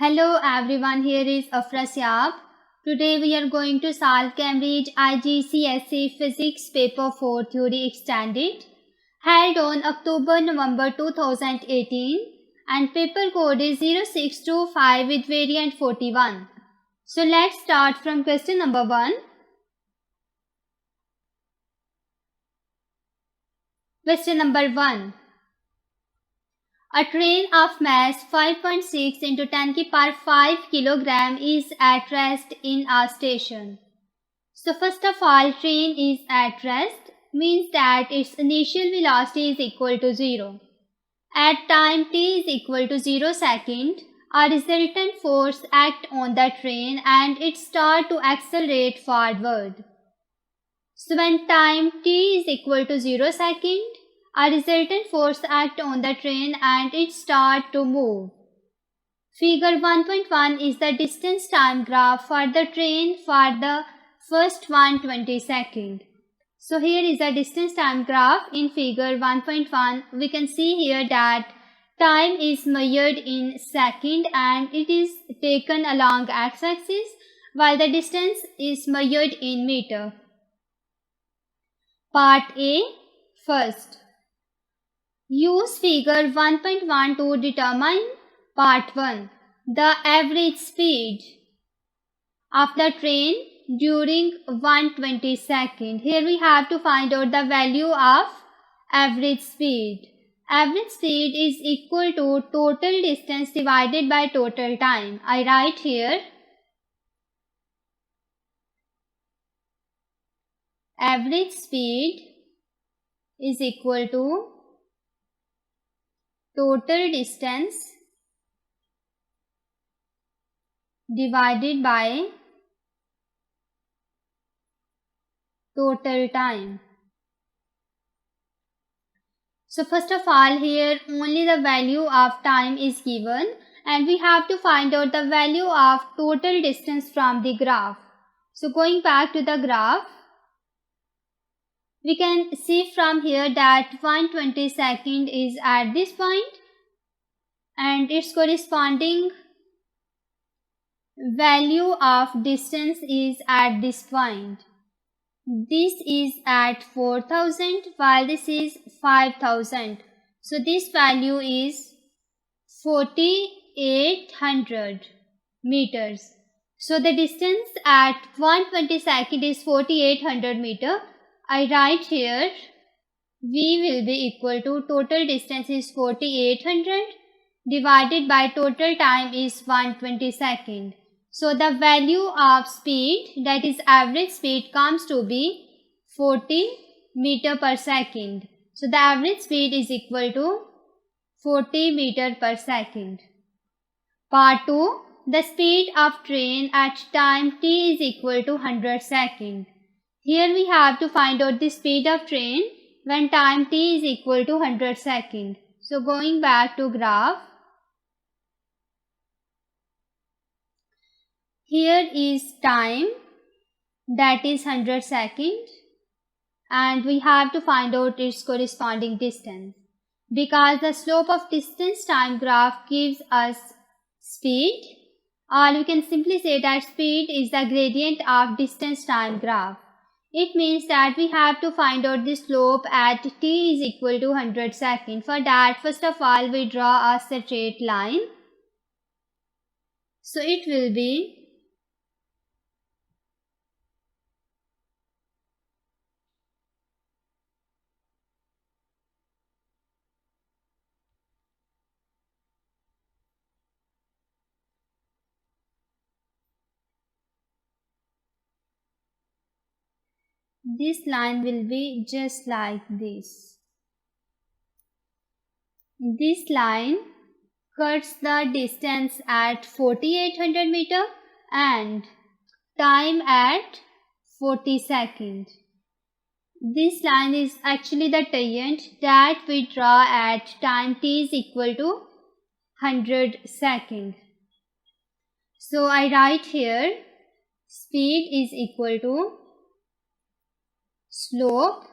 Hello everyone, here is Afra Siab. Today we are going to solve Cambridge IGCSE Physics Paper 4 Theory Extended, held on October-November 2018, and paper code is 0625 with variant 41. So let's start from question number 1. Question number 1. A train of mass 5.6 into 10 की power 5 kilogram is at rest in a station. So first of all, train is at rest means that its initial velocity is equal to 0. At time t is equal to 0 second, a resultant force act on the train and it start to accelerate forward. So when time t is equal to 0 second, a resultant force act on the train and it start to move. Figure 1.1 is the distance time graph for the train for the first 120 seconds. So here is the distance time graph in figure 1.1. We can see here that time is measured in second and it is taken along x-axis while the distance is measured in meter. Part A. First, use figure 1.1 to determine part 1, the average speed of the train during 120 seconds. Here we have to find out the value of average speed. Average speed is equal to total distance divided by total time. I write here average speed is equal to total distance divided by total time. So first of all, here only the value of time is given and we have to find out the value of total distance from the graph. So going back to the graph, we can see from here that 120 second is at this point and its corresponding value of distance is at this point. This is at 4000 while this is 5000. So this value is 4800 meters. So the distance at 120 second is 4800 meter. I write here V will be equal to total distance is 4800 divided by total time is 120 second. So the value of speed, that is average speed, comes to be 40 meter per second. So the average speed is equal to 40 meter per second. Part 2. The speed of train at time t is equal to 100 seconds. Here we have to find out the speed of train when time t is equal to 100 seconds. So going back to graph, here is time, that is 100 seconds, and we have to find out its corresponding distance. Because the slope of distance time graph gives us speed, or we can simply say that speed is the gradient of distance time graph. It means that we have to find out the slope at t is equal to 100 seconds. For that, first of all, we draw a straight line. So it will be this line will be just like this. This line cuts the distance at 4800 meter and time at 40 seconds. This line is actually the tangent that we draw at time t is equal to 100 seconds. So I write here speed is equal to slope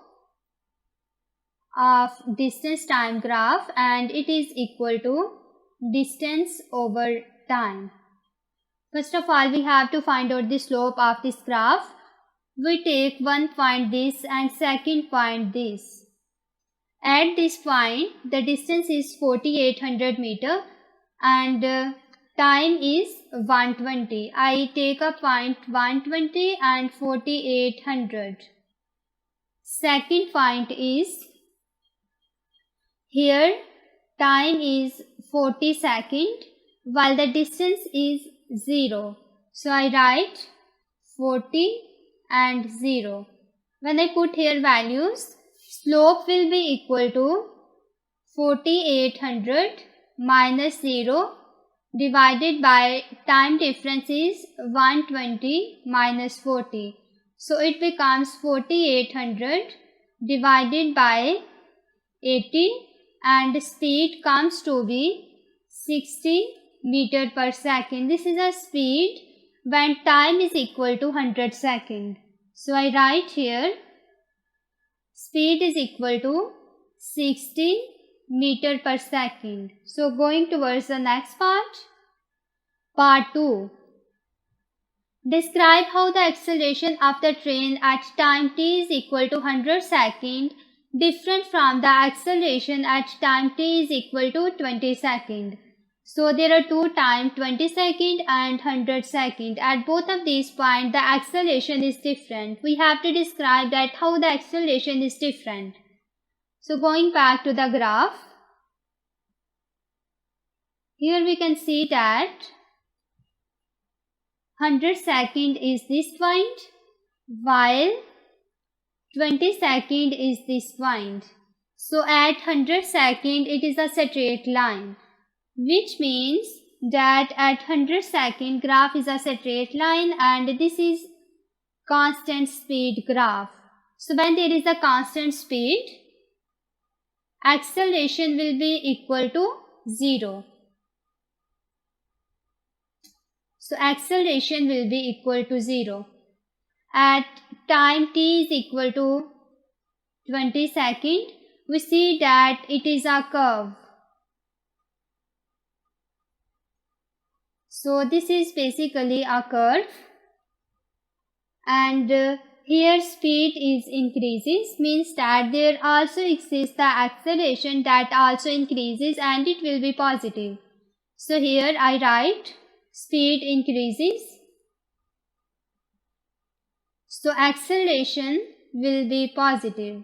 of distance time graph and it is equal to distance over time. First of all, we have to find out the slope of this graph. We take one point this and second point this. At this point, the distance is 4800 meter and time is 120. I take a point 120 and 4800. Second point is here time is 40 seconds while the distance is 0. So I write 40 and 0. When I put here values, slope will be equal to 4800 minus 0 divided by time difference is 120 minus 40. So it becomes 4800 divided by 80 and speed comes to be 60 meter per second. This is a speed when time is equal to 100 seconds. So I write here speed is equal to 60 meter per second. So going towards the next part. Part 2. Describe how the acceleration of the train at time t is equal to 100 seconds different from the acceleration at time t is equal to 20 seconds. So there are two times 20 seconds and 100 seconds. At both of these points, the acceleration is different. We have to describe that how the acceleration is different. So going back to the graph, here we can see that 100 seconds is this point, while 20 seconds is this point. So at 100 seconds, it is a straight line, which means that at 100 seconds, graph is a straight line and this is constant speed graph. So when there is a constant speed, acceleration will be equal to 0. So acceleration will be equal to 0. At time t is equal to 20 seconds, we see that it is a curve. So this is basically a curve and here speed is increases, means that there also exists the acceleration that also increases and it will be positive. So here I write speed increases. So acceleration will be positive.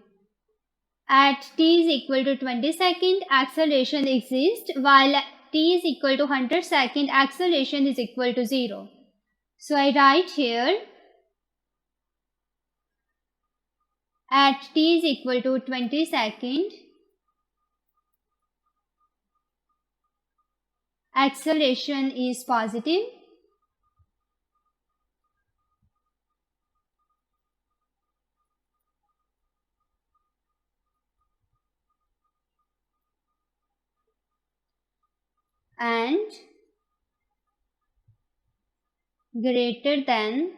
At t is equal to 20 seconds, acceleration exists, while at t is equal to 100 seconds, acceleration is equal to 0. So I write here at t is equal to 20 seconds, acceleration is positive. And greater than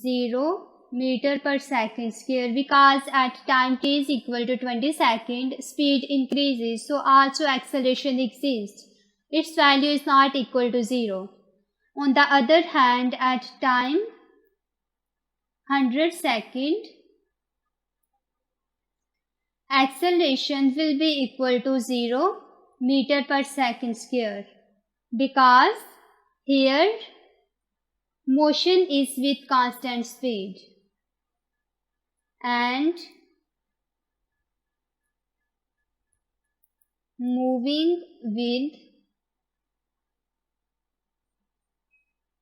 0 meter per second square, because at time t is equal to 20 seconds, speed increases, so also acceleration exists. Its value is not equal to 0. On the other hand, at time 100 seconds, acceleration will be equal to 0 meter per second square, because here motion is with constant speed and moving with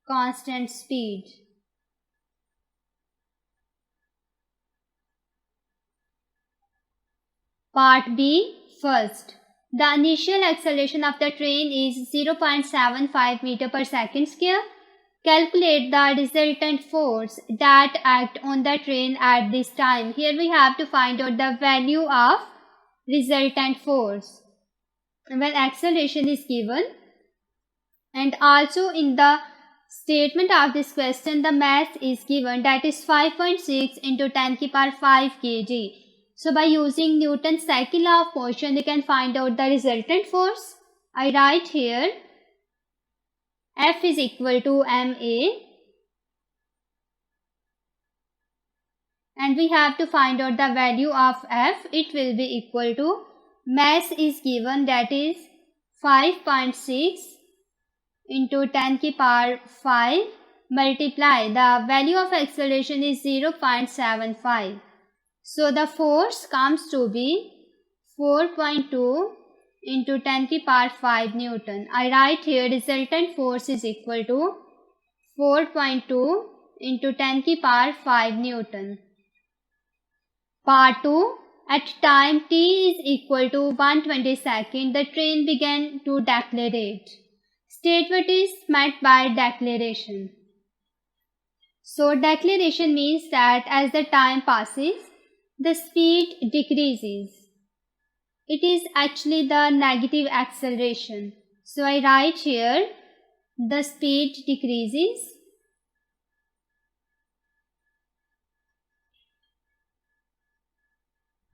constant speed. Part B. First, the initial acceleration of the train is 0.75 meter per second square. Calculate the resultant force that act on the train at this time. Here we have to find out the value of resultant force when acceleration is given, and also in the statement of this question the mass is given, that is 5.6 into 10 to the power 5 kg. So by using Newton's second law of motion, we can find out the resultant force. I write here F is equal to ma, and we have to find out the value of F. It will be equal to, mass is given, that is 5.6 into 10 की power 5 multiply the value of acceleration is 0.75. So the force comes to be 4.2 into 10 की power 5 Newton. I write here resultant force is equal to 4.2 into 10 की power 5 Newton. Part 2. At time t is equal to 120 seconds, the train began to decelerate. State what is meant by deceleration. So deceleration means that as the time passes, the speed decreases. It is actually the negative acceleration. So I write here the speed decreases.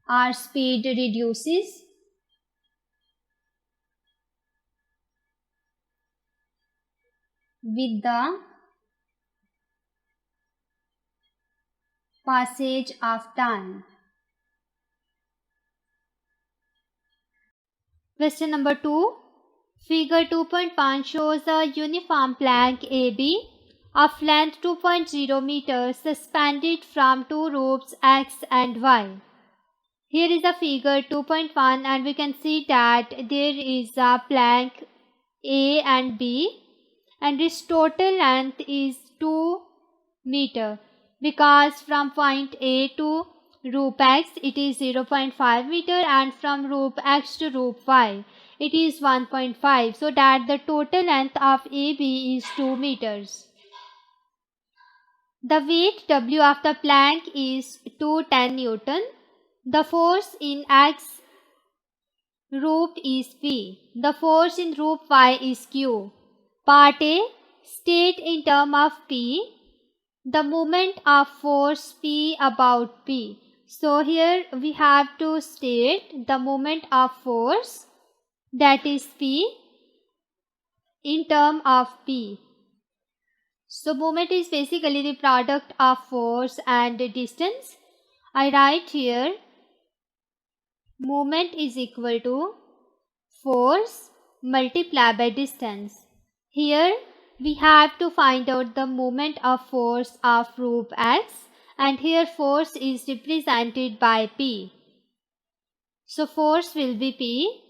Our speed reduces. With the passage of time. Question number 2. Figure 2.1 shows a uniform plank AB of length 2.0 meters suspended from two ropes X and Y. Here is a figure 2.1 and we can see that there is a plank A and B and its total length is 2 meter, because from point A to rope X it is 0.5 meter and from rope X to rope Y it is 1.5, so that the total length of AB is 2 meters. The weight W of the plank is 210 Newton. The force in X rope is P. The force in rope Y is Q. Part A. State in term of P the moment of force P about P. So here we have to state the moment of force, that is P, in term of P. So moment is basically the product of force and distance. I write here moment is equal to force multiplied by distance. Here we have to find out the moment of force of rope X, and here force is represented by P. So force will be P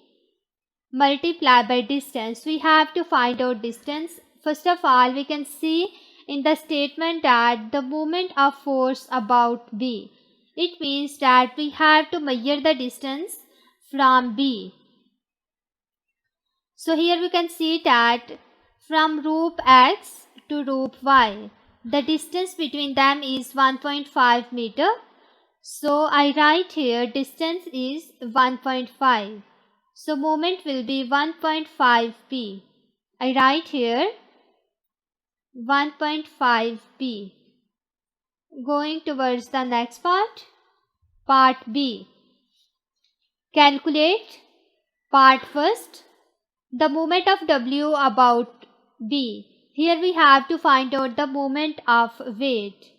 multiplied by distance. We have to find out distance. First of all, we can see in the statement that the moment of force about B. It means that we have to measure the distance from B. So here we can see that from rope X to rope Y, the distance between them is 1.5 meter. So I write here distance is 1.5. So moment will be 1.5 P. I write here 1.5 P. Going towards the next part, part B. Calculate part first. The moment of W about B. Here we have to find out the moment of weight.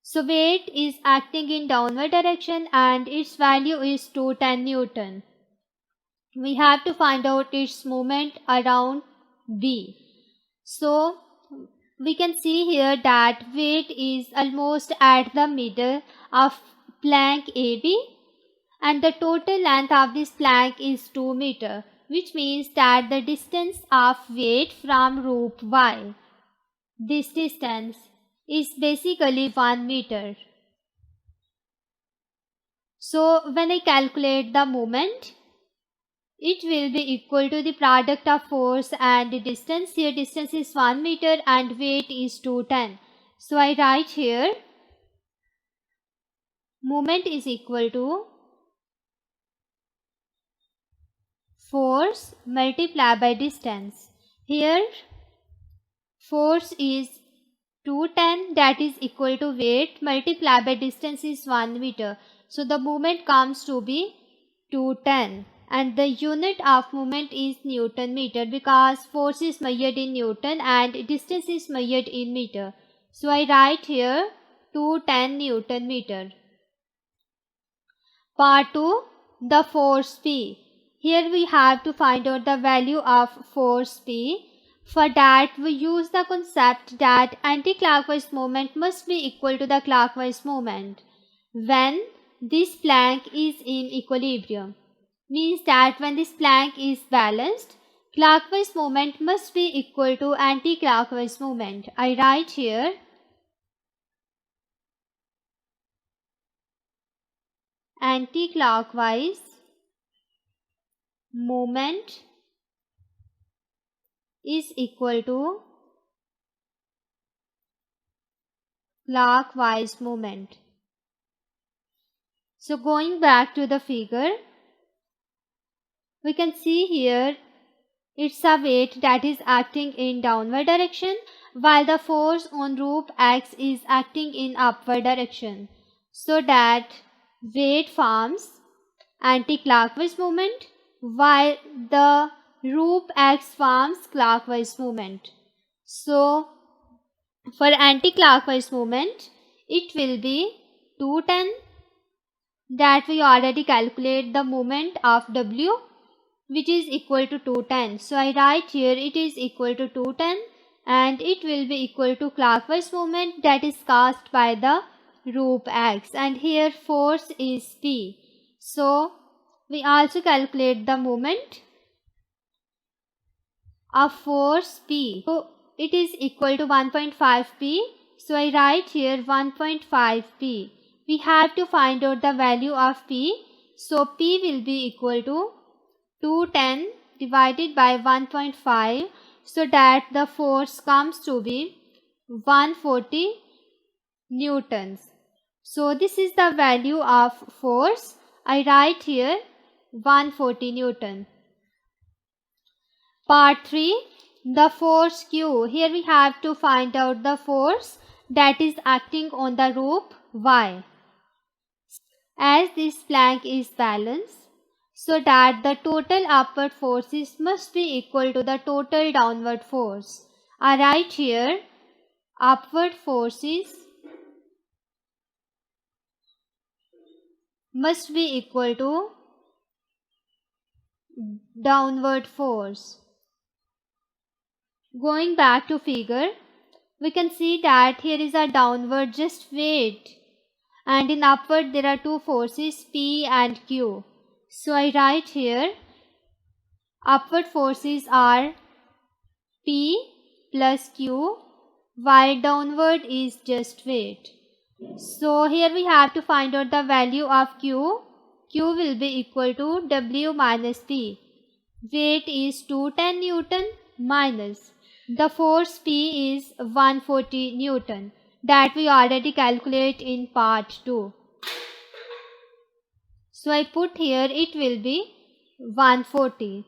So weight is acting in downward direction and its value is 210 Newton. We have to find out its moment around B. So we can see here that weight is almost at the middle of plank AB and the total length of this plank is 2 meter, which means that the distance of weight from rope Y, this distance is basically 1 meter. So when I calculate the moment, it will be equal to the product of force and distance. Here distance is 1 meter and weight is 210. So I write here moment is equal to force multiplied by distance. Here force is 210, that is equal to weight multiplied by distance is 1 meter. So the moment comes to be 210, and the unit of moment is Newton meter because force is measured in Newton and distance is measured in meter. So I write here 210 Newton meter. Part 2, the force P. Here we have to find out the value of force P. For that we use the concept that anti-clockwise moment must be equal to the clockwise moment when this plank is in equilibrium. Means that when this plank is balanced, clockwise moment must be equal to anti-clockwise moment. I write here anti-clockwise moment is equal to clockwise moment. So going back to the figure, we can see here it's a weight that is acting in downward direction while the force on rope X is acting in upward direction. So that weight forms anti-clockwise moment while the rope X forms clockwise moment. So for anti-clockwise moment, it will be 210, that we already calculate the moment of W, which is equal to 210. So I write here it is equal to 210 and it will be equal to clockwise moment that is caused by the rope X, and here force is P. So we also calculate the moment of force P. So it is equal to 1.5 P. So I write here 1.5 P. We have to find out the value of P. So P will be equal to 210 divided by 1.5, so that the force comes to be 140 newtons. So this is the value of force. I write here 140 Newton. Part 3, the force Q. Here we have to find out the force that is acting on the rope Y. As this plank is balanced, so that the total upward forces must be equal to the total downward force. I write here upward forces must be equal to downward force. Going back to figure, we can see that here is a downward just weight, and in upward there are two forces P and Q. So I write here upward forces are P plus Q, while downward is just weight. So here we have to find out the value of Q. Q will be equal to W minus P. Weight is 210 Newton minus the force P is 140 Newton, that we already calculate in part 2. So I put here it will be 140.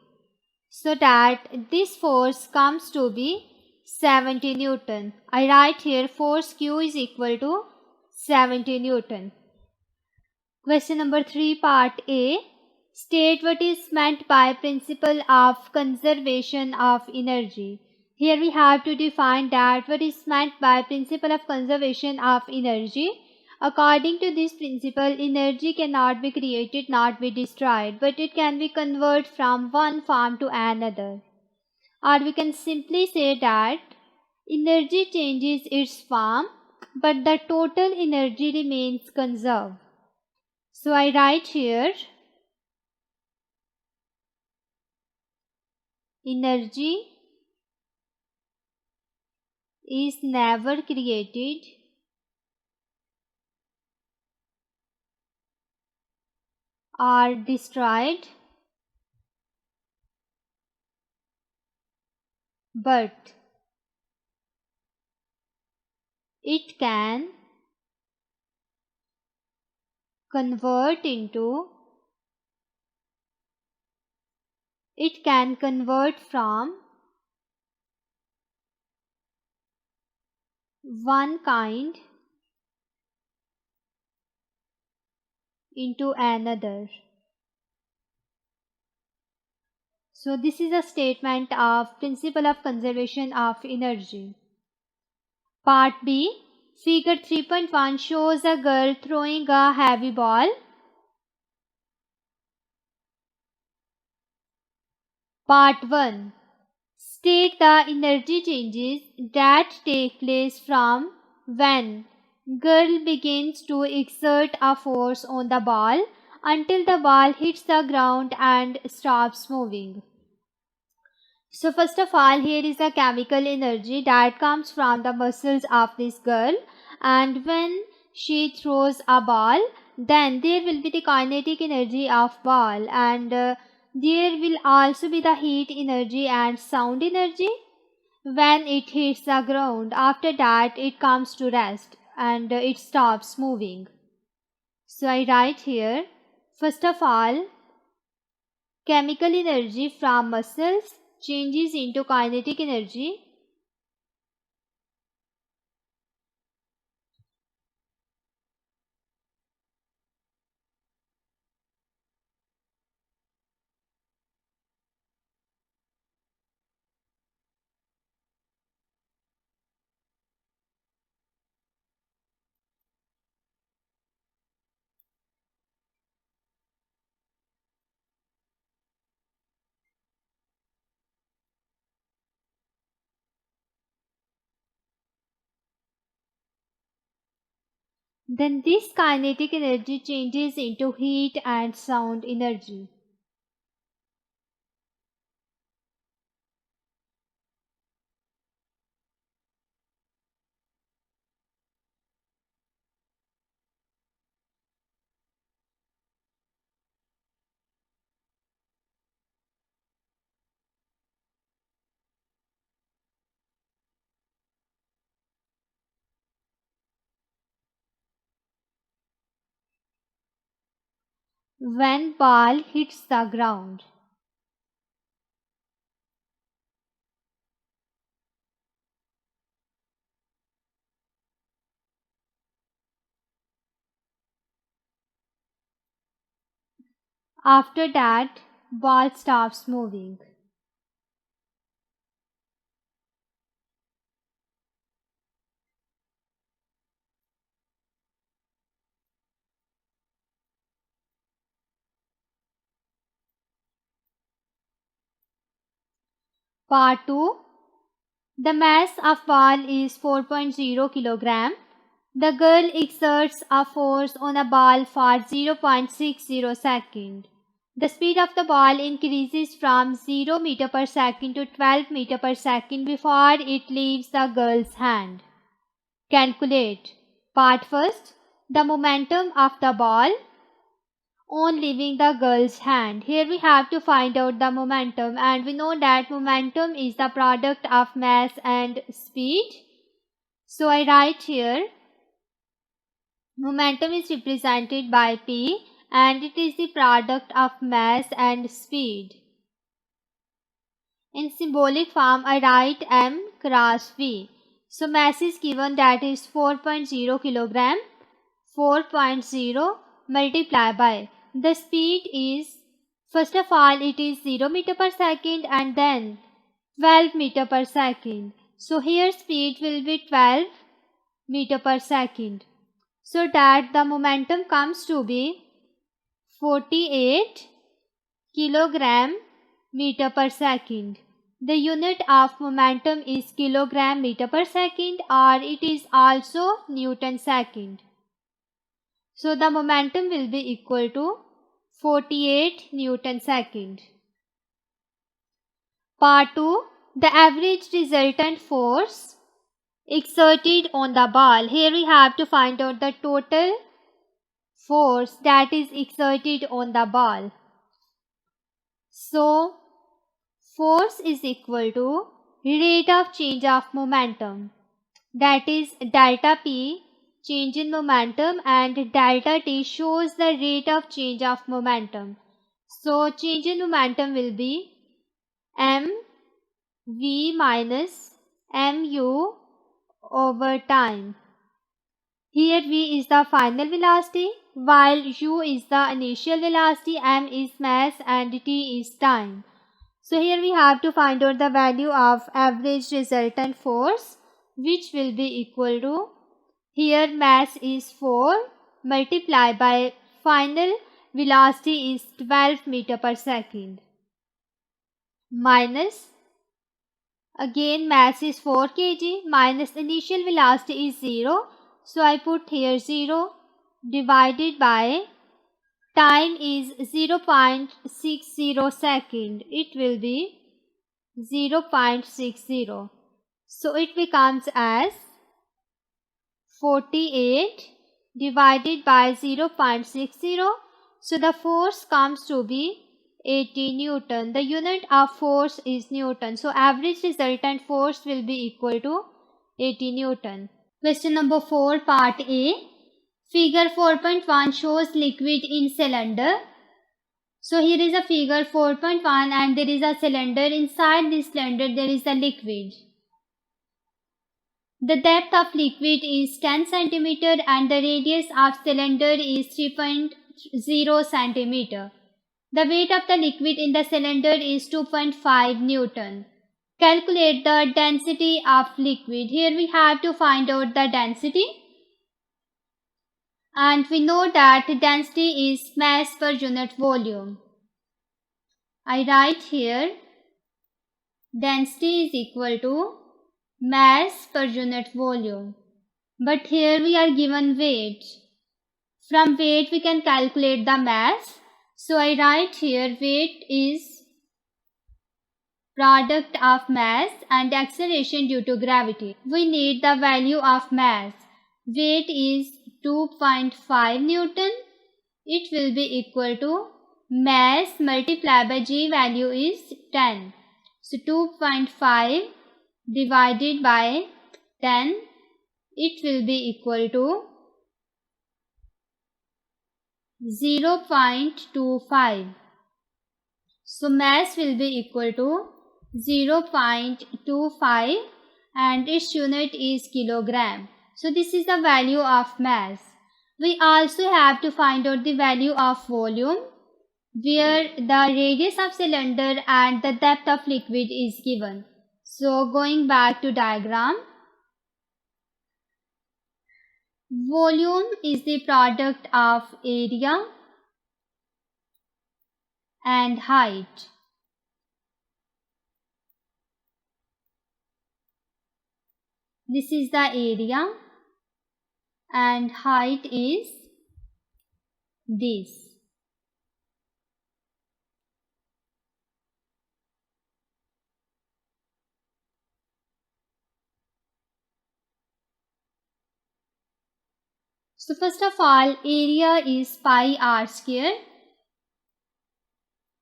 So that this force comes to be 70 Newton. I write here force Q is equal to 70 Newton. Question number 3, part A. State what is meant by principle of conservation of energy. Here we have to define that what is meant by principle of conservation of energy. According to this principle, energy cannot be created, not be destroyed, but it can be converted from one form to another. Or we can simply say that energy changes its form, but the total energy remains conserved. So I write here energy is never created or destroyed, but it can convert from one kind into another. So this is a statement of principle of conservation of energy. Part B. Figure 3.1 shows a girl throwing a heavy ball. Part 1. State the energy changes that take place from when girl begins to exert a force on the ball until the ball hits the ground and stops moving. So first of all, here is the chemical energy that comes from the muscles of this girl, and when she throws a ball, then there will be the kinetic energy of ball, and there will also be the heat energy and sound energy when it hits the ground. After that it comes to rest and it stops moving. So I write here, first of all, chemical energy from muscles changes into kinetic energy. Then this kinetic energy changes into heat and sound energy. When ball hits the ground. After that, ball stops moving. Part 2. The mass of ball is 4.0 kilogram. The girl exerts a force on a ball for 0.60 second. The speed of the ball increases from 0 meter per second to 12 meter per second before it leaves the girl's hand. Calculate. Part 1st. The momentum of the ball on leaving the girl's hand. Here we have to find out the momentum, and we know that momentum is the product of mass and speed. So I write here, momentum is represented by P and it is the product of mass and speed. In symbolic form I write M cross V. So mass is given, that is 4.0 kilogram. 4.0 multiplied by the speed is, first of all, it is 0 meter per second and then 12 meter per second. So here speed will be 12 meter per second. So that the momentum comes to be 48 kilogram meter per second. The unit of momentum is kilogram meter per second, or it is also Newton second. So the momentum will be equal to 48 Newton second. Part 2. The average resultant force exerted on the ball. Here we have to find out the total force that is exerted on the ball. So force is equal to rate of change of momentum, that is delta P, change in momentum, and delta T shows the rate of change of momentum. So change in momentum will be mv minus mu over time. Here v is the final velocity, while u is the initial velocity, m is mass and t is time. So here we have to find out the value of average resultant force, which will be equal to, here mass is 4 multiplied by final velocity is 12 meter per second, minus, again mass is 4 kg, minus initial velocity is 0. So I put here 0 divided by time is 0.60 second. It will be 0.60. So it becomes as 48 divided by 0.60. So the force comes to be 80 Newton. The unit of force is Newton. So average resultant force will be equal to 80 Newton. Question number 4, part A. Figure 4.1 shows liquid in cylinder. So here is a figure 4.1 and there is a cylinder. Inside this cylinder there is a liquid. The depth of liquid is 10 cm and the radius of cylinder is 3.0 cm. The weight of the liquid in the cylinder is 2.5 Newton. Calculate the density of liquid. Here we have to find out the density. And we know that density is mass per unit volume. I write here density is equal to mass per unit volume. But here we are given weight. From weight we can calculate the mass. So I write here weight is product of mass and acceleration due to gravity. We need the value of mass. Weight is 2.5 Newton. It will be equal to mass multiplied by g value is 10. So 2.5 divided by 10, it will be equal to 0.25. So mass will be equal to 0.25 and its unit is kilogram. So this is the value of mass. We also have to find out the value of volume, where the radius of cylinder and the depth of liquid is given. So going back to diagram, volume is the product of area and height. This is the area and height is this. So first of all, area is pi r square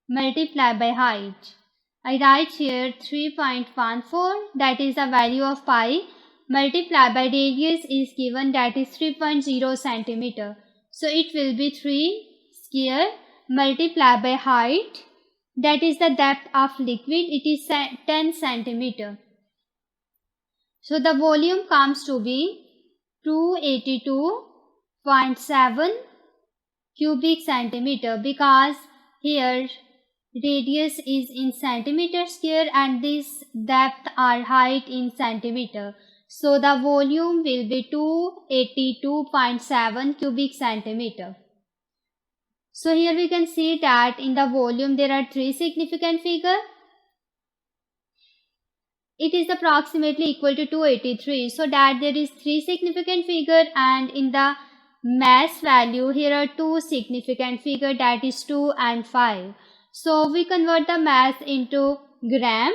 multiplied by height. I write here 3.14, that is the value of pi, multiplied by radius is given, that is 3.0 centimeter. So it will be 3 square multiplied by height, that is the depth of liquid, it is 10 centimeter. So the volume comes to be 282.7 cubic centimeter, because here radius is in centimeter square and this depth or height in centimeter. So the volume will be 282.7 cubic centimeter. So here we can see that in the volume there are 3 significant figures. It is approximately equal to 283, so that there is 3 significant figure, and in the mass value here are 2 significant figure, that is 2 and 5. So we convert the mass into gram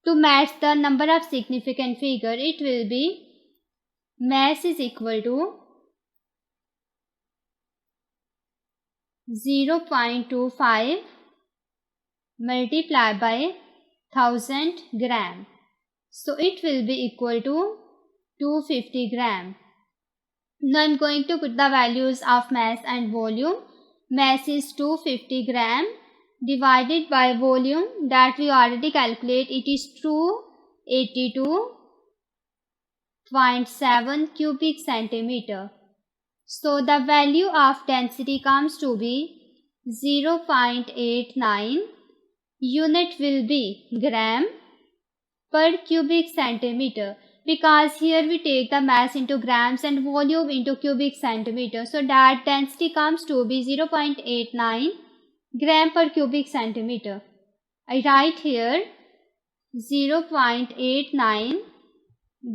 to match the number of significant figure. It will be mass is equal to 0.25 multiplied by 1000 gram. So it will be equal to 250 gram. Now I am going to put the values of mass and volume. Mass is 250 gram divided by volume, that we already calculate, it is 282.7 cubic centimeter. So the value of density comes to be 0.89. Unit will be gram per cubic centimeter, because here we take the mass into grams and volume into cubic centimeter. So that density comes to be 0.89 gram per cubic centimeter. I write here 0.89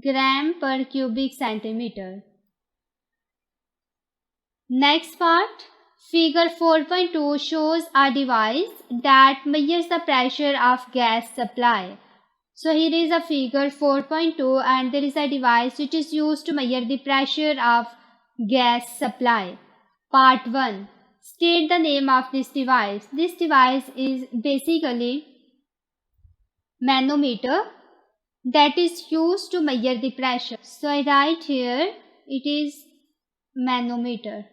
gram per cubic centimeter. Next part, figure 4.2 shows a device that measures the pressure of gas supply. So here is a figure 4.2 and there is a device which is used to measure the pressure of gas supply. Part 1. State the name of this device. This device is basically manometer that is used to measure the pressure. So I write here it is manometer.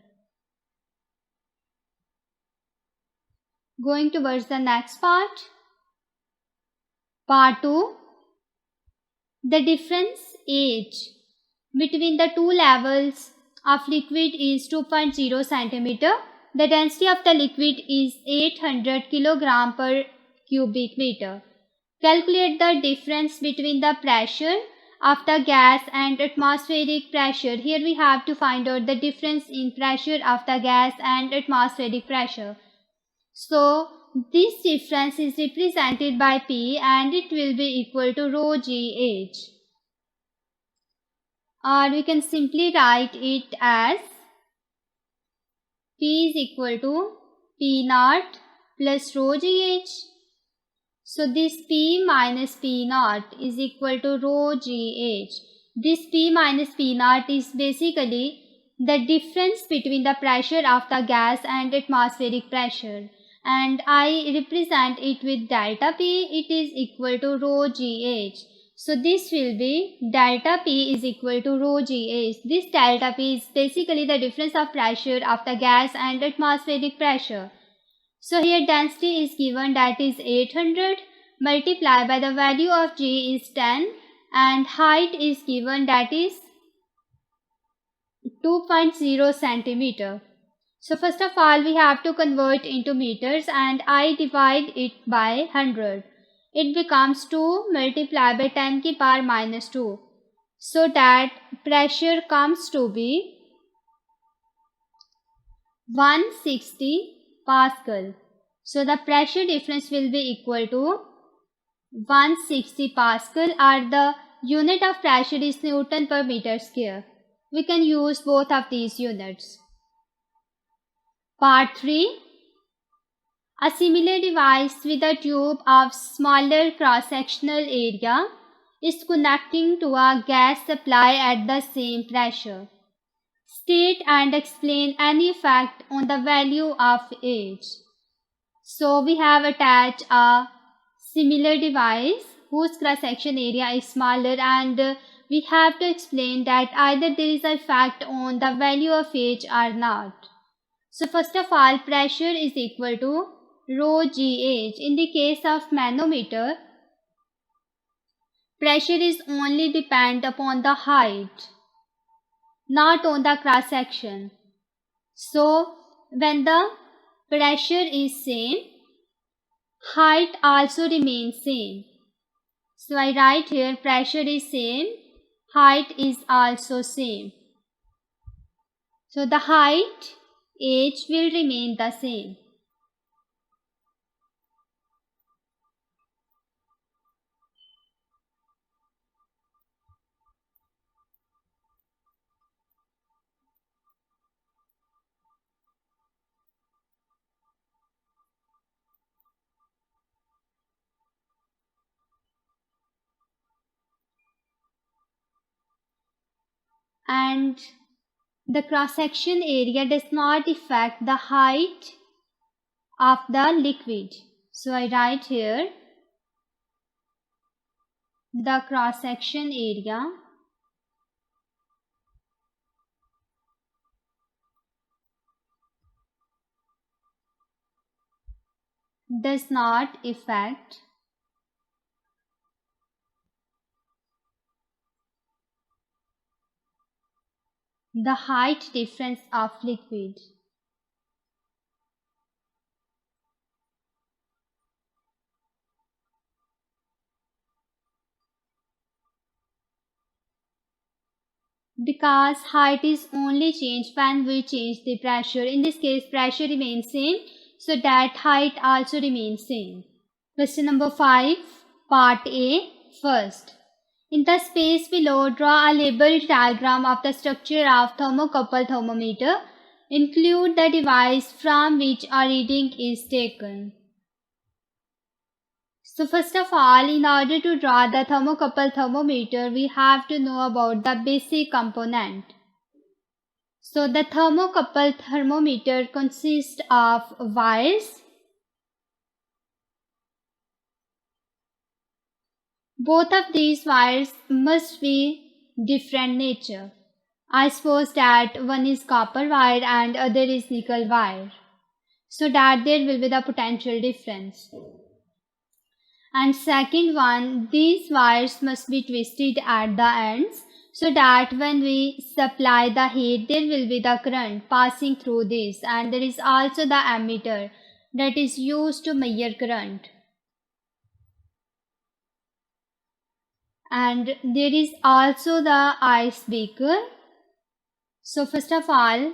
Going towards the next part. Part 2. The difference H between the two levels of liquid is 2.0 cm. The density of the liquid is 800 kg per cubic meter. Calculate the difference between the pressure of the gas and atmospheric pressure. Here we have to find out the difference in pressure of the gas and atmospheric pressure. So this difference is represented by P and it will be equal to rho GH. Or we can simply write it as P is equal to P naught plus rho GH. So this P minus P naught is equal to rho GH. This P minus P naught is basically the difference between the pressure of the gas and atmospheric pressure. And I represent it with delta P, it is equal to rho GH. So this will be delta P is equal to rho GH. This delta P is basically the difference of pressure of the gas and atmospheric pressure. So here density is given, that is 800, multiplied by the value of G is 10, and height is given, that is 2.0 centimeter. So first of all we have to convert into meters and I divide it by 100. It becomes 2 multiplied by 10 की power minus 2. So that pressure comes to be 160 Pascal. So the pressure difference will be equal to 160 Pascal, or the unit of pressure is Newton per meter square. We can use both of these units. Part 3. A similar device with a tube of smaller cross-sectional area is connecting to a gas supply at the same pressure. State and explain any effect on the value of H. So we have attached a similar device whose cross-section area is smaller, and we have to explain that either there is an effect on the value of H or not. So first of all, pressure is equal to rho GH. In the case of manometer, pressure is only depend upon the height, not on the cross section. So when the pressure is same, height also remains same. So I write here pressure is same, height is also same. So the height H will remain the same. And the cross-section area does not affect the height of the liquid. So I write here the cross-section area does not affect the height difference of liquid. Because height is only changed when we change the pressure. In this case, pressure remains same, so that height also remains same. Question number 5, part A, first. In the space below, draw a labeled diagram of the structure of thermocouple thermometer. Include the device from which a reading is taken. So first of all, in order to draw the thermocouple thermometer, we have to know about the basic component. So the thermocouple thermometer consists of wires. Both of these wires must be different nature. I suppose that one is copper wire and other is nickel wire, so that there will be the potential difference. And second one, these wires must be twisted at the ends, so that when we supply the heat, there will be the current passing through this, and there is also the ammeter that is used to measure current. And there is also the ice beaker. So first of all,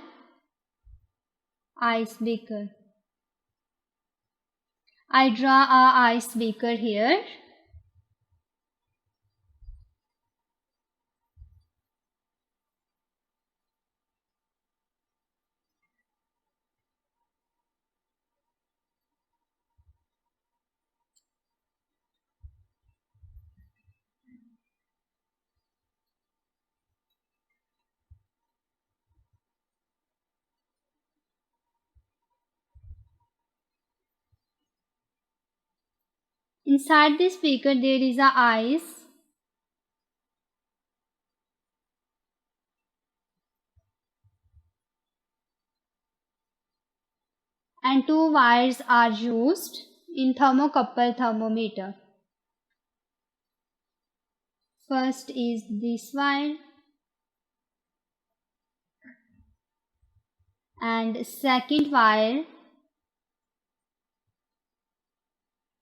ice beaker. I draw a ice beaker here. Inside this beaker there is a ice. And two wires are used in thermocouple thermometer. First is this wire and second wire.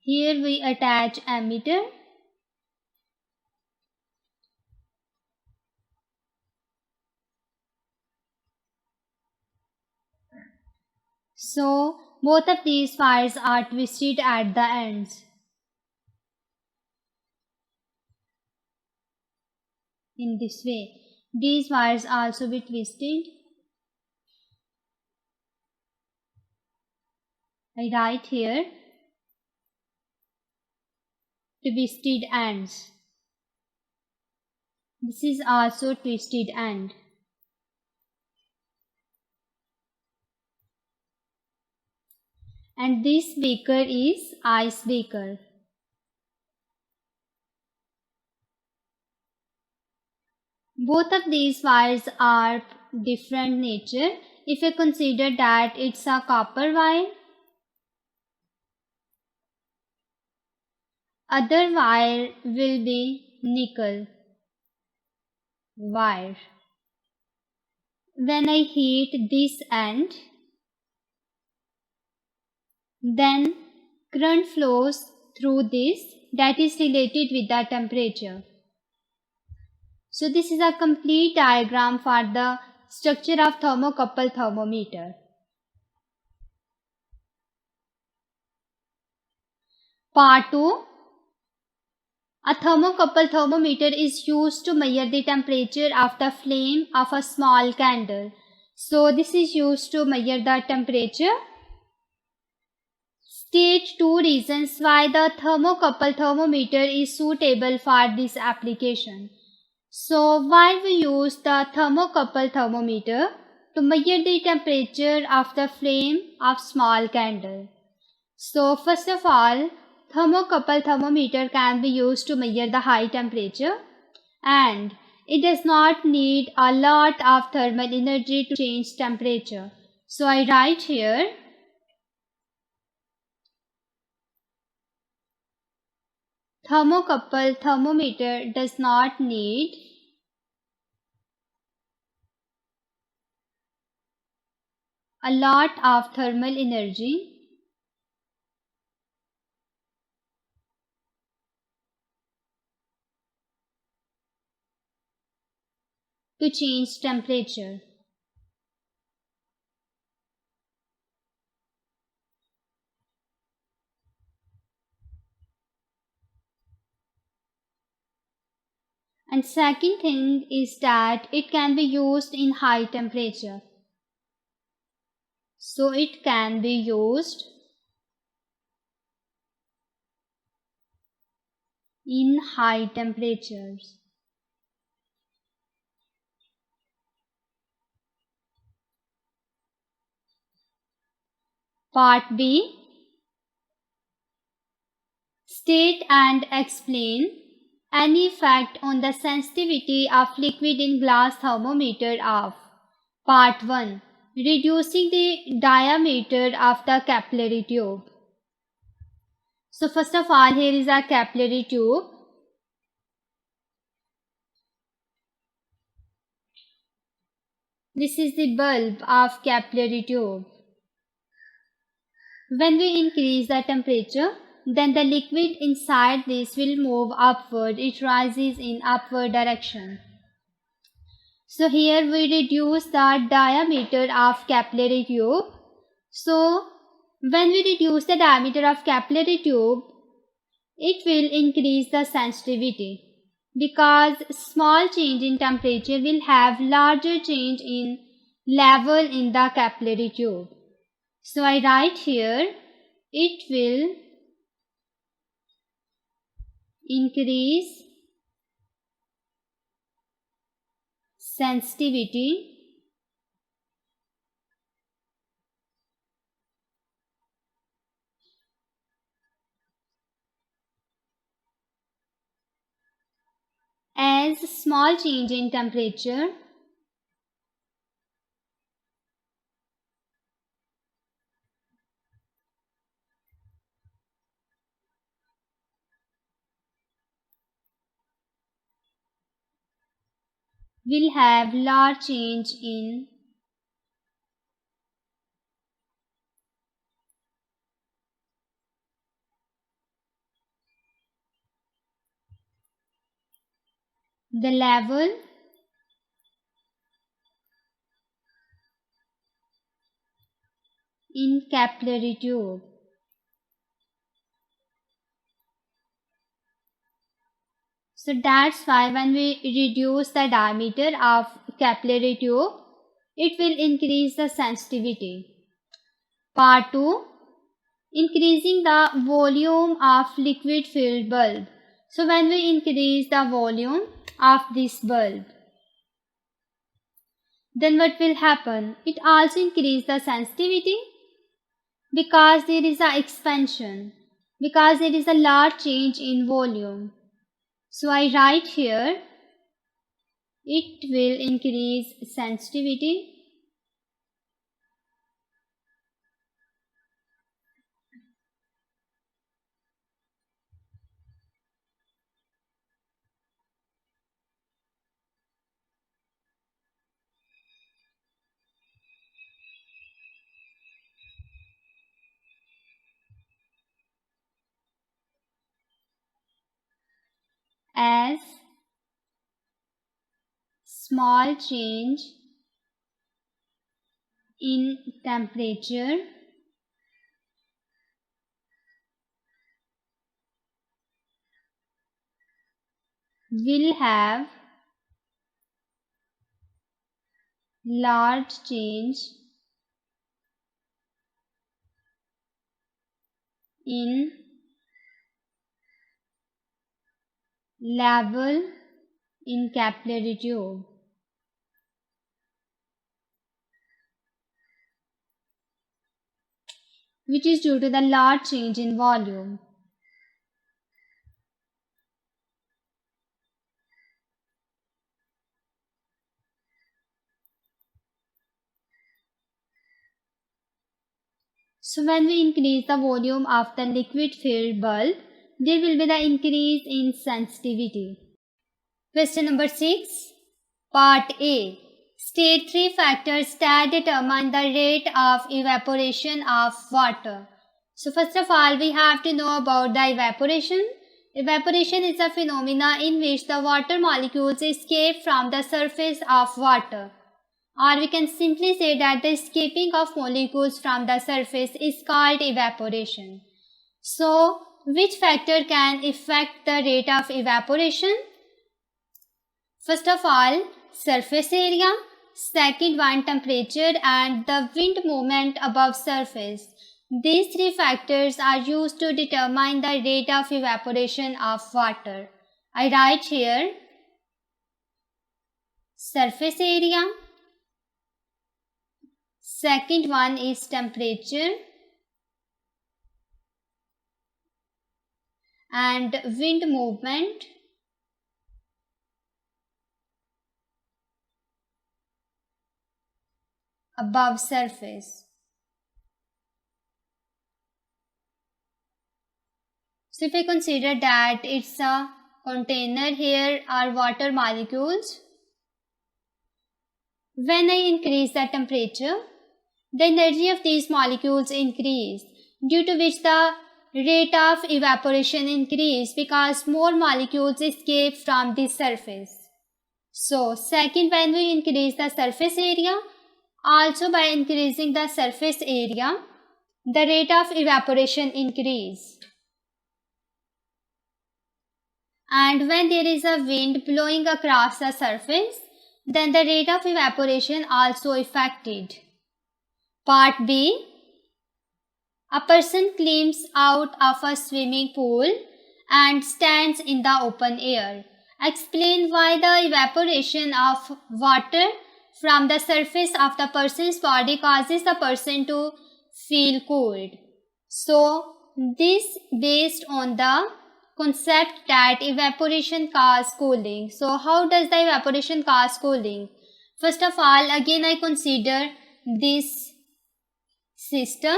Here we attach ammeter. So both of these wires are twisted at the ends. In this way, these wires also be twisted. I write here twisted ends. This is also twisted end. And this beaker is ice beaker. Both of these wires are different nature. If you consider that it's a copper wire, other wire will be nickel wire. When I heat this end, then current flows through this, that is related with the temperature. So this is a complete diagram for the structure of thermocouple thermometer. Part 2. A thermocouple thermometer is used to measure the temperature of the flame of a small candle. So this is used to measure the temperature. State 2 reasons why the thermocouple thermometer is suitable for this application. So why we use the thermocouple thermometer? To measure the temperature of the flame of small candle. So first of all, thermocouple thermometer can be used to measure the high temperature, and it does not need a lot of thermal energy to change temperature. So I write here thermocouple thermometer does not need a lot of thermal energy to change temperature. And second thing is that it can be used in high temperature. So it can be used in high temperatures. Part B. State and explain any effect on the sensitivity of liquid in glass thermometer of. Part 1. Reducing the diameter of the capillary tube. So first of all, here is a capillary tube. This is the bulb of capillary tube. When we increase the temperature, then the liquid inside this will move upward. It rises in upward direction. So here we reduce the diameter of capillary tube. So when we reduce the diameter of capillary tube, it will increase the sensitivity because small change in temperature will have larger change in level in the capillary tube. So I write here, it will increase sensitivity as small change in temperature will have large change in the level in capillary tube. So that's why when we reduce the diameter of capillary tube, it will increase the sensitivity. Part 2. Increasing the volume of liquid filled bulb. So when we increase the volume of this bulb, then what will happen? It also increase the sensitivity because there is a expansion, because there is a large change in volume. So I write here, it will increase sensitivity as small change in temperature will have large change in level in capillary tube. Which is due to the large change in volume. So when we increase the volume of the liquid filled bulb, there will be the increase in sensitivity. Question number 6. Part A. State three factors that determine the rate of evaporation of water. So first of all, we have to know about the evaporation. Evaporation is a phenomena in which the water molecules escape from the surface of water. Or we can simply say that the escaping of molecules from the surface is called evaporation. So, which factor can affect the rate of evaporation? First of all, surface area. Second one, temperature and the wind movement above surface. These three factors are used to determine the rate of evaporation of water. I write here surface area. Second one is temperature and wind movement above surface. So if I consider that it's a container, here are water molecules. When I increase the temperature, the energy of these molecules increase, due to which the rate of evaporation increase because more molecules escape from the surface. So second, when we increase the surface area, also by increasing the surface area, the rate of evaporation increase. And when there is a wind blowing across the surface, then the rate of evaporation also affected. Part B. A person climbs out of a swimming pool and stands in the open air. Explain why the evaporation of water from the surface of the person's body causes the person to feel cold. So, this based on the concept that evaporation causes cooling. So, how does the evaporation cause cooling? First of all, again I consider this system.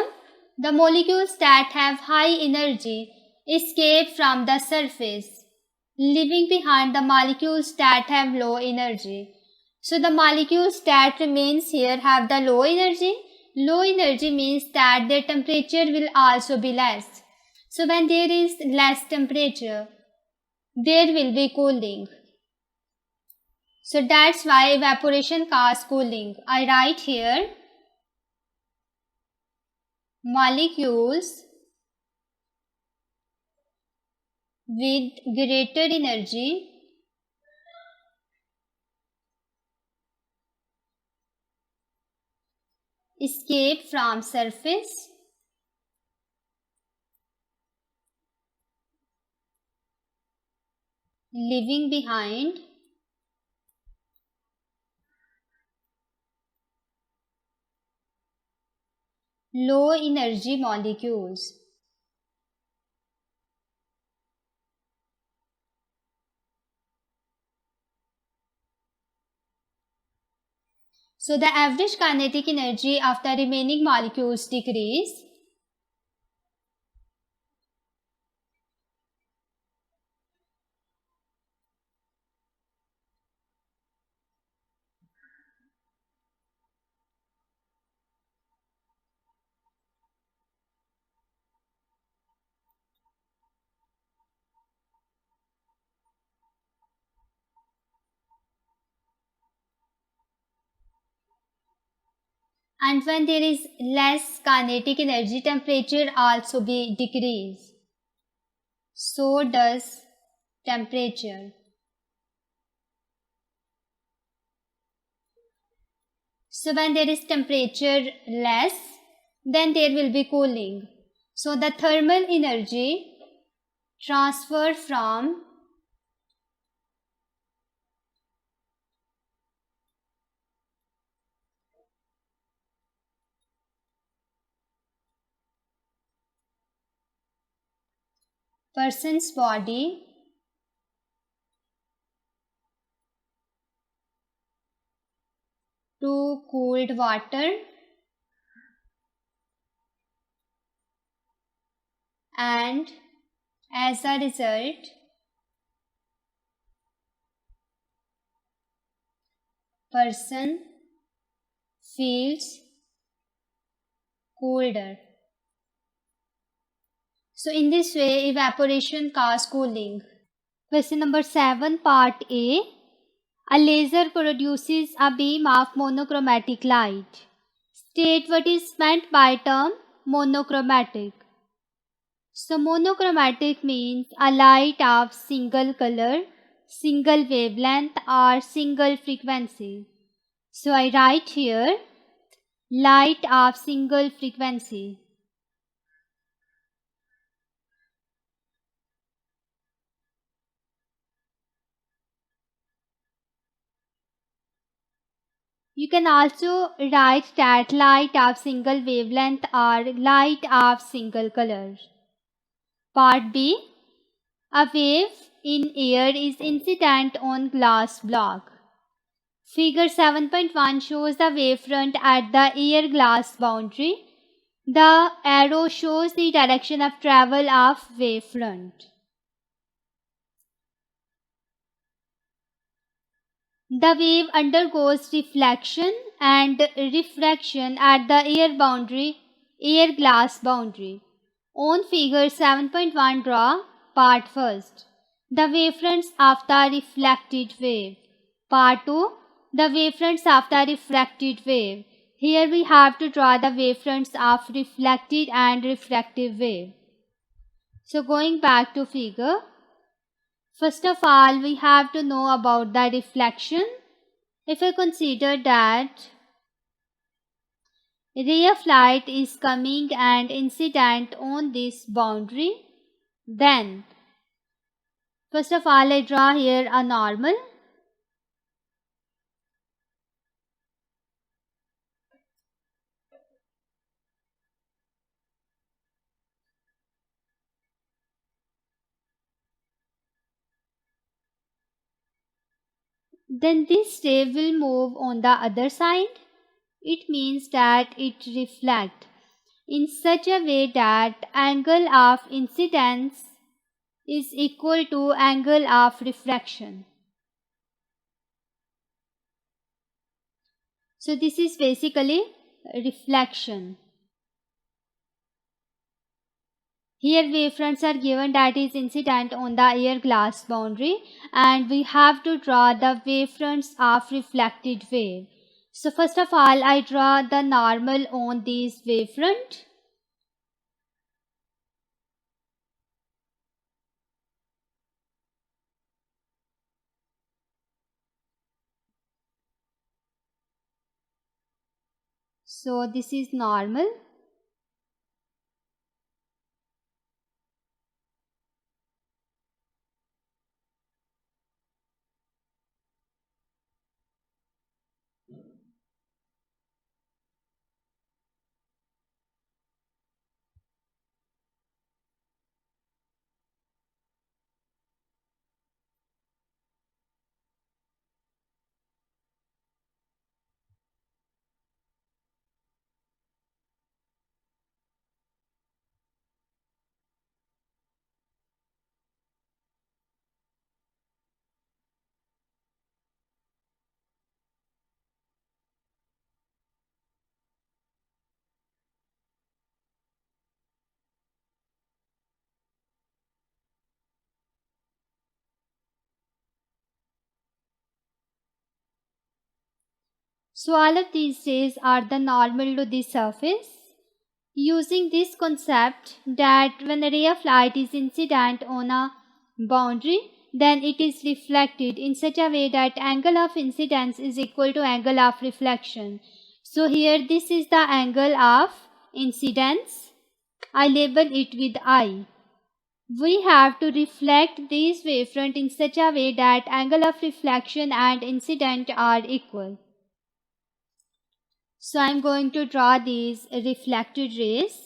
The molecules that have high energy escape from the surface, leaving behind the molecules that have low energy. So the molecules that remains here have the low energy. Low energy means that their temperature will also be less. So when there is less temperature, there will be cooling. So that's why evaporation causes cooling. I write here molecules with greater energy escape from surface leaving behind low energy molecules. So the average kinetic energy of the remaining molecules decrease. And when there is less kinetic energy, temperature also be decrease. So does temperature. So when there is temperature less, then there will be cooling. So the thermal energy transfer from person's body to cooled water and as a result person feels colder. So in this way, evaporation causes cooling. Question number 7, part A. A laser produces a beam of monochromatic light. State what is meant by term monochromatic. So monochromatic means a light of single color, single wavelength or single frequency. So I write here light of single frequency. You can also write that light of single wavelength or light of single color. Part B. A wave in air is incident on glass block. Figure 7.1 shows the wavefront at the air glass boundary. The arrow shows the direction of travel of wavefront. The wave undergoes reflection and refraction at the air glass boundary. On figure 7.1, draw part first. The wavefronts of the reflected wave. Part 2. The wavefronts of the refracted wave. Here we have to draw the wavefronts of reflected and refractive wave. So going back to figure. First of all, we have to know about the reflection. If I consider that ray of light is coming and incident on this boundary, then first of all I draw here a normal. Then this ray will move on the other side. It means that it reflects in such a way that angle of incidence is equal to angle of refraction. So this is basically reflection. Here wavefronts are given that is incident on the air glass boundary, and we have to draw the wavefronts of reflected wave. So first of all I draw the normal on this wavefront. So this is normal. So all of these rays are the normal to the surface. Using this concept that when a ray of light is incident on a boundary, then it is reflected in such a way that angle of incidence is equal to angle of reflection. So here this is the angle of incidence. I label it with I. We have to reflect these wavefront in such a way that angle of reflection and incident are equal. So I am going to draw these reflected rays.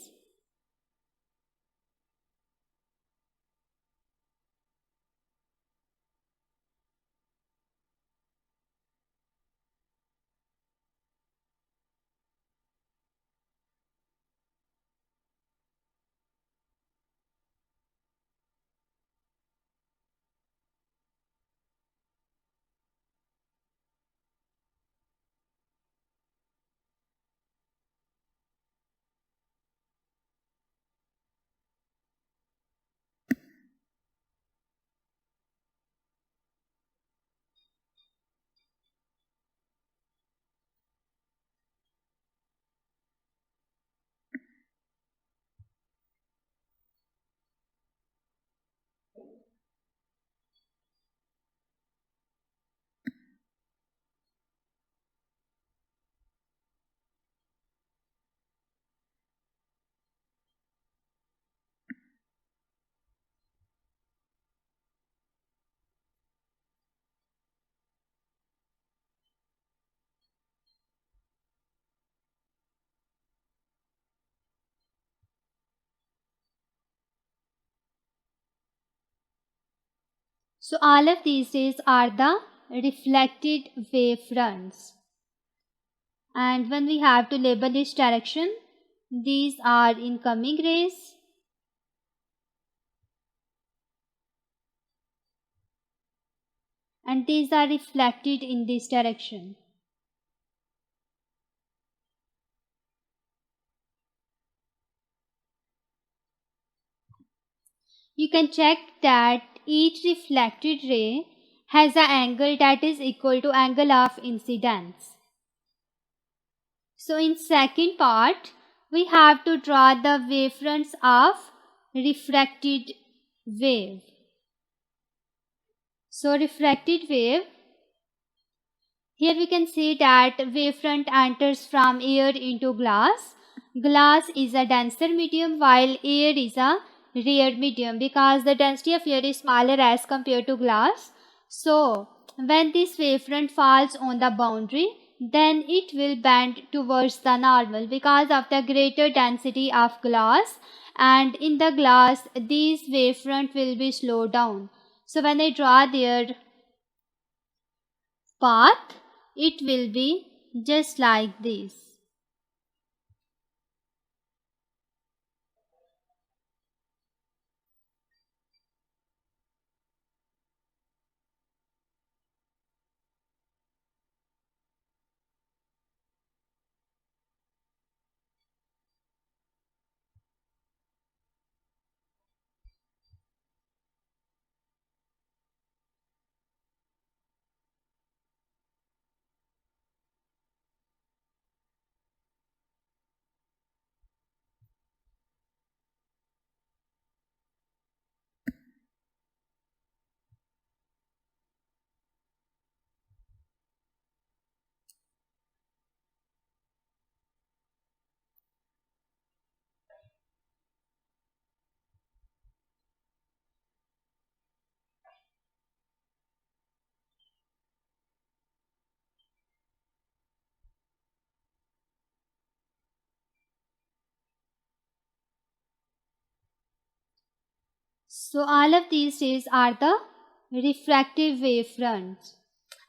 So all of these rays are the reflected wave fronts. And when we have to label each direction, these are incoming rays, and these are reflected in this direction. You can check that each reflected ray has an angle that is equal to angle of incidence. So in second part, we have to draw the wavefronts of refracted wave. So refracted wave, here we can see that wavefront enters from air into glass. Glass is a denser medium while air is a rare medium because the density of air is smaller as compared to glass. So when this wavefront falls on the boundary, then it will bend towards the normal because of the greater density of glass, and in the glass these wavefront will be slowed down. So when I draw their path, it will be just like this. So all of these rays are the refractive wave fronts,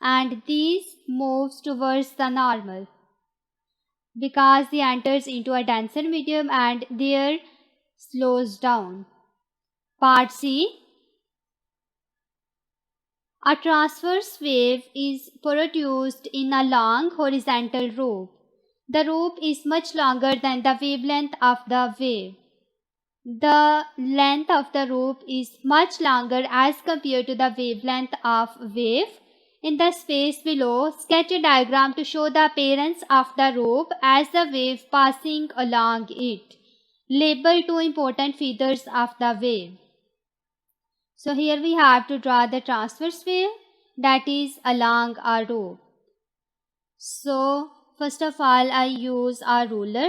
and these moves towards the normal because they enters into a denser medium and there slows down. Part C. A transverse wave is produced in a long horizontal rope. The rope is much longer than the wavelength of the wave. The length of the rope is much longer as compared to the wavelength of wave. In the space below, sketch a diagram to show the appearance of the rope as the wave passing along it. Label two important features of the wave. So here we have to draw the transverse wave that is along a rope. So first of all, I use a ruler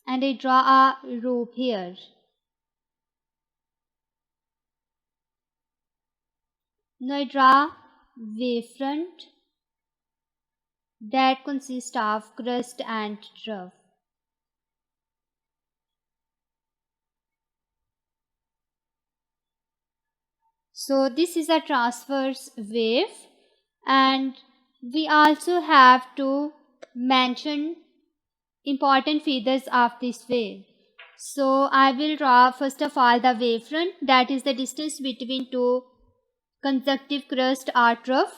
and I draw a rope here. Now I draw wavefront that consists of crest and trough. So this is a transverse wave, and we also have to mention important features of this wave. So I will draw first of all the wavefront, that is the distance between two consecutive crest or trough.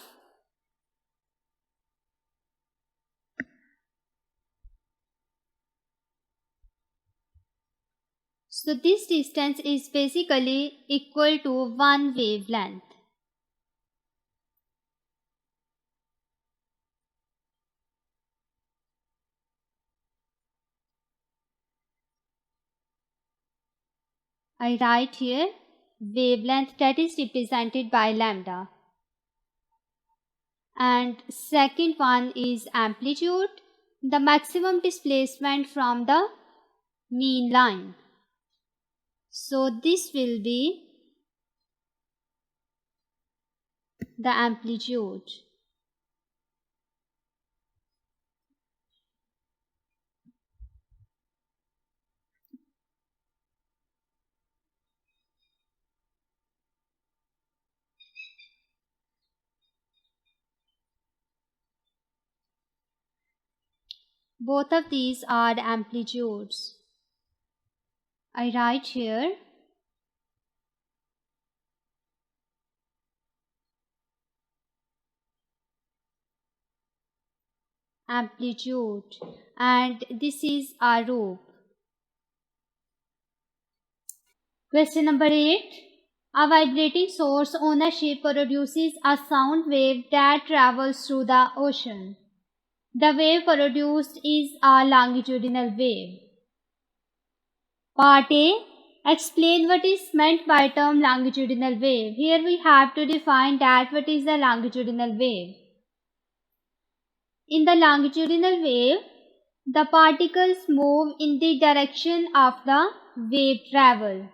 So this distance is basically equal to one wavelength. I write here wavelength that is represented by lambda. And second one is amplitude, the maximum displacement from the mean line. So this will be the amplitude. Both of these are amplitudes. I write here amplitude, and this is our rope. Question number 8. A vibrating source on a ship produces a sound wave that travels through the ocean. The wave produced is a longitudinal wave. Part A. Explain what is meant by term longitudinal wave. Here we have to define that what is the longitudinal wave. In the longitudinal wave, the particles move in the direction of the wave travel.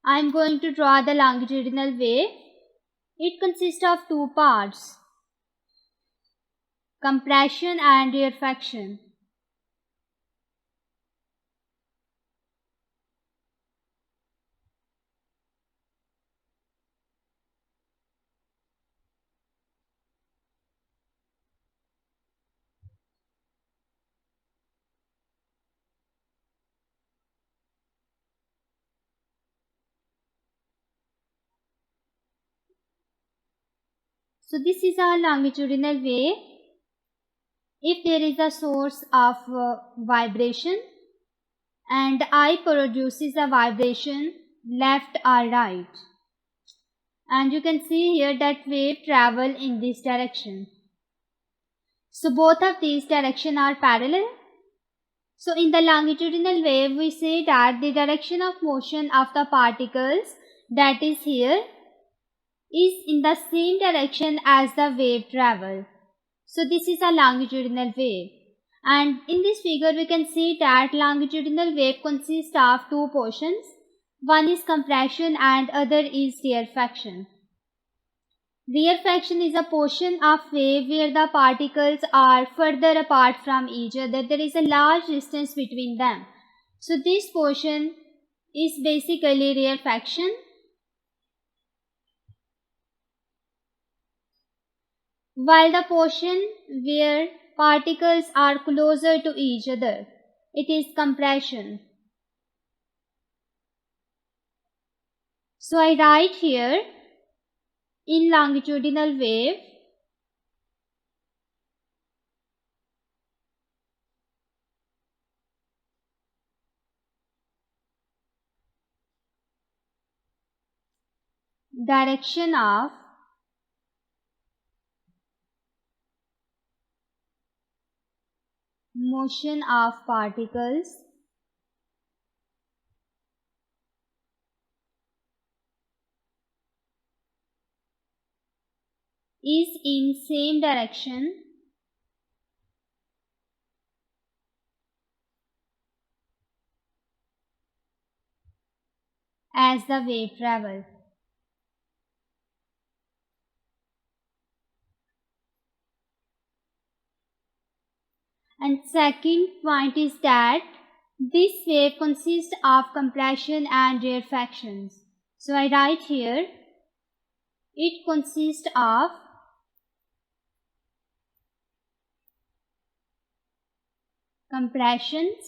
I am going to draw the longitudinal wave. It consists of two parts, compression and rarefaction. So this is our longitudinal wave. If there is a source of vibration and I produces a vibration left or right, and you can see here that wave travel in this direction. So both of these directions are parallel. So in the longitudinal wave, we say that the direction of motion of the particles, that is here, is in the same direction as the wave travel. So this is a longitudinal wave. And in this figure, we can see that longitudinal wave consists of two portions. One is compression and other is rarefaction. Rarefaction is a portion of wave where the particles are further apart from each other. There is a large distance between them. So this portion is basically rarefaction. While the portion where particles are closer to each other, it is compression. So I write here, in longitudinal wave, direction of motion of particles is in same direction as the wave travel. And second point is that this wave consists of compression and rarefactions. So I write here, it consists of compressions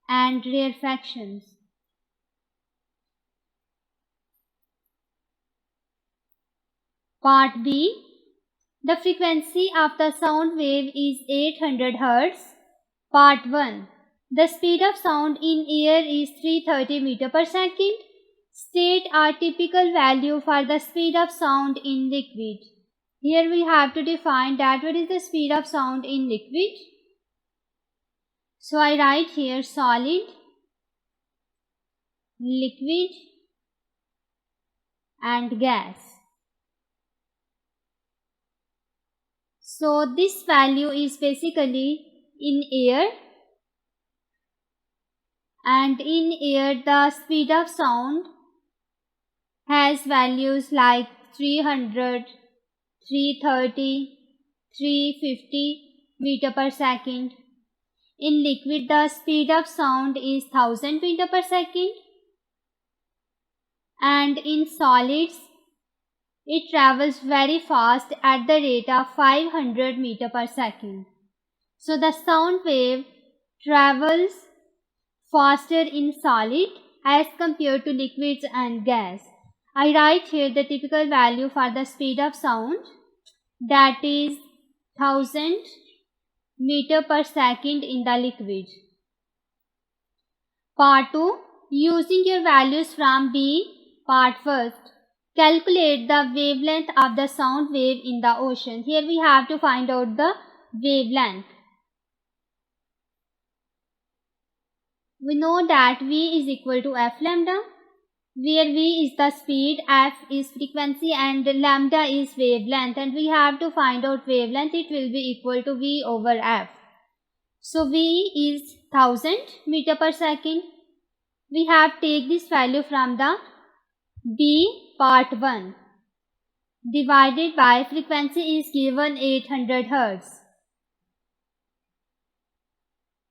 and rarefactions. Part B. The frequency of the sound wave is 800 Hz. Part 1. The speed of sound in air is 330 meter per second. State a typical value for the speed of sound in liquid. Here we have to define that what is the speed of sound in liquid. So I write here solid, liquid and gas. So this value is basically in air, and in air the speed of sound has values like 300, 330, 350 meter per second. In liquid the speed of sound is 1000 meter per second, and in solids It travels very fast at the rate of 500 meters per second. So the sound wave travels faster in solid as compared to liquids and gas. I write here the typical value for the speed of sound, that is 1000 meters per second in the liquid. Part 2. Using your values from B. Part first. Calculate the wavelength of the sound wave in the ocean. Here we have to find out the wavelength. We know that V is equal to F lambda, where V is the speed, F is frequency and lambda is wavelength, and we have to find out wavelength. It will be equal to V over F. So V is 1000 meters per second. We have take this value from the B part 1 divided by frequency is given 800 Hz.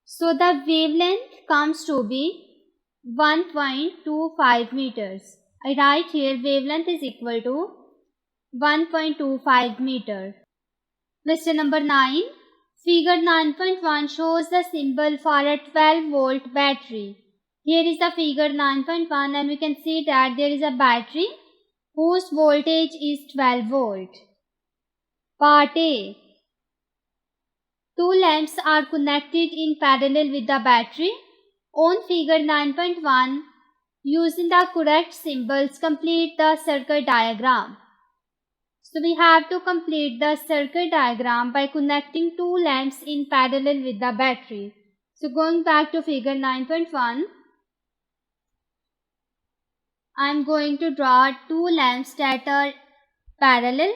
So the wavelength comes to be 1.25 meters. I write here wavelength is equal to 1.25 meter. Question number 9. Figure 9.1 shows the symbol for a 12-volt battery. Here is the figure 9.1 and we can see that there is a battery whose voltage is 12 volt. Part A. Two lamps are connected in parallel with the battery. On figure 9.1, using the correct symbols, complete the circuit diagram. So we have to complete the circuit diagram by connecting two lamps in parallel with the battery. So going back to figure 9.1, I am going to draw two lamps that are parallel.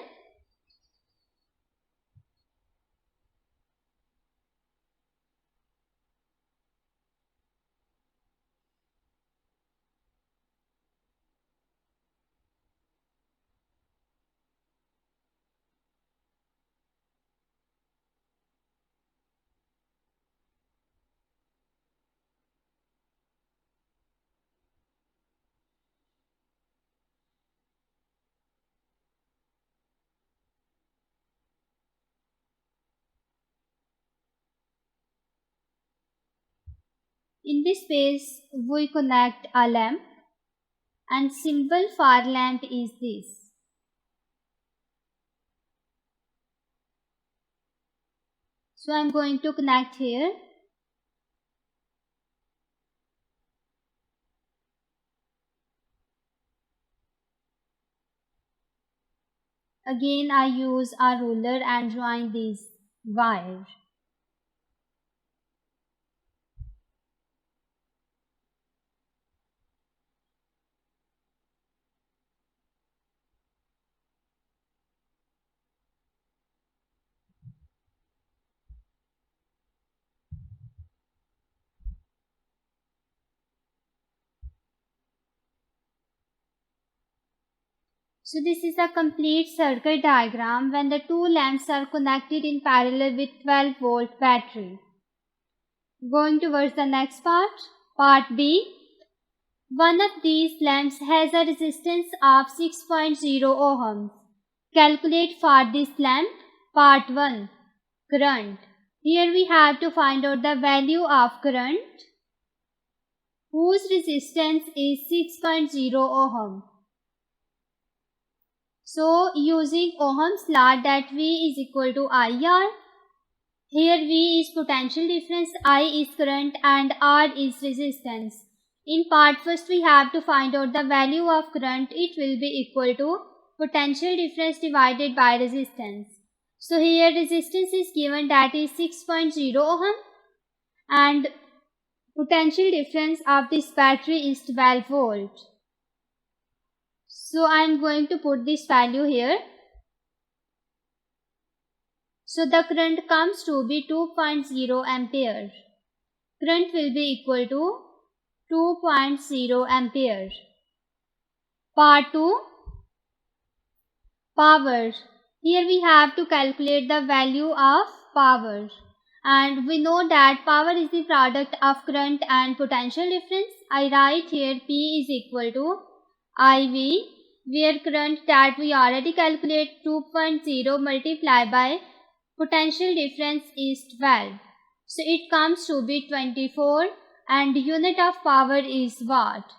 In this space, we connect a lamp and symbol for lamp is this. So I am going to connect here. Again I use a ruler and join these wires. So this is a complete circuit diagram when the two lamps are connected in parallel with 12-volt battery. Going towards the next part, part B. One of these lamps has a resistance of 6.0 ohms. Calculate for this lamp. Part 1. Current. Here we have to find out the value of current whose resistance is 6.0 ohm. So using Ohm's law that V is equal to IR. Here V is potential difference, I is current and R is resistance. In part first we have to find out the value of current. It will be equal to potential difference divided by resistance. So here resistance is given, that is 6.0 ohm, and potential difference of this battery is 12 volt. So I am going to put this value here. So the current comes to be 2.0 ampere. Current will be equal to 2.0 ampere. Part 2. Power. Here we have to calculate the value of power. And we know that power is the product of current and potential difference. I write here P is equal to IV, where current that we already calculate 2.0 multiplied by potential difference is 12. So it comes to be 24 and unit of power is watt.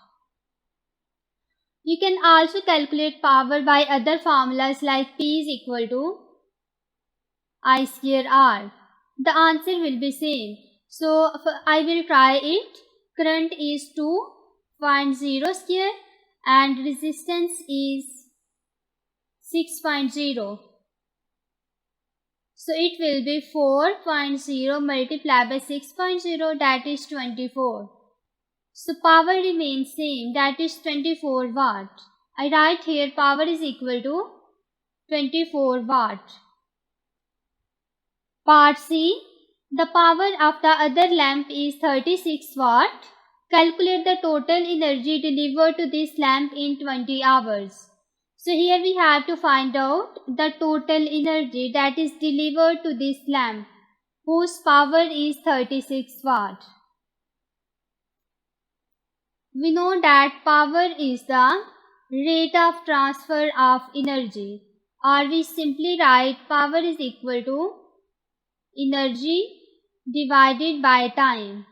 You can also calculate power by other formulas like P is equal to I square R. The answer will be same. So I will try it. Current is 2.0 square and resistance is 6.0. So it will be 4.0 multiplied by 6.0, that is 24. So power remains same, that is 24 watt. I write here power is equal to 24 watt. Part C. The power of the other lamp is 36 watt. Calculate the total energy delivered to this lamp in 20 hours. So here we have to find out the total energy that is delivered to this lamp, whose power is 36 watt. We know that power is the rate of transfer of energy, or we simply write power is equal to energy divided by time.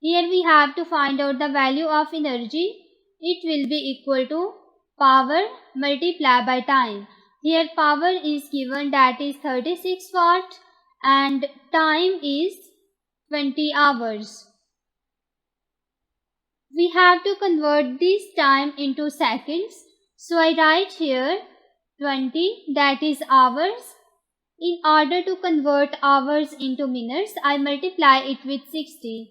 Here we have to find out the value of energy. It will be equal to power multiplied by time. Here power is given, that is 36 watt, and time is 20 hours. We have to convert this time into seconds. So I write here 20, that is hours. In order to convert hours into minutes, I multiply it with 60.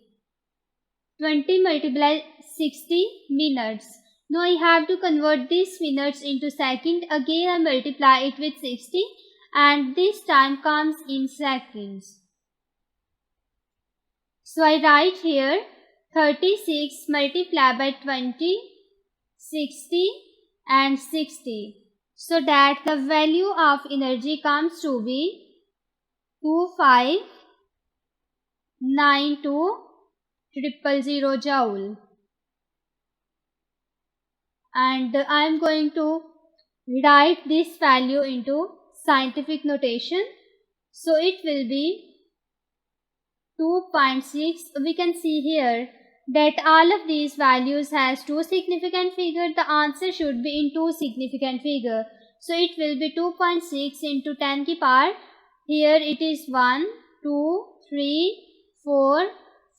20 multiply 60 minutes. Now I have to convert these minutes into second. Again I multiply it with 60 and this time comes in seconds. So I write here 36 multiplied by 20, 60 and 60. So that the value of energy comes to be 2592,000 joule. And I am going to write this value into scientific notation. So it will be 2.6. We can see here that all of these values has two significant figures. The answer should be in two significant figure. So it will be 2.6 into 10 की power. Here it is 1, 2, 3, 4,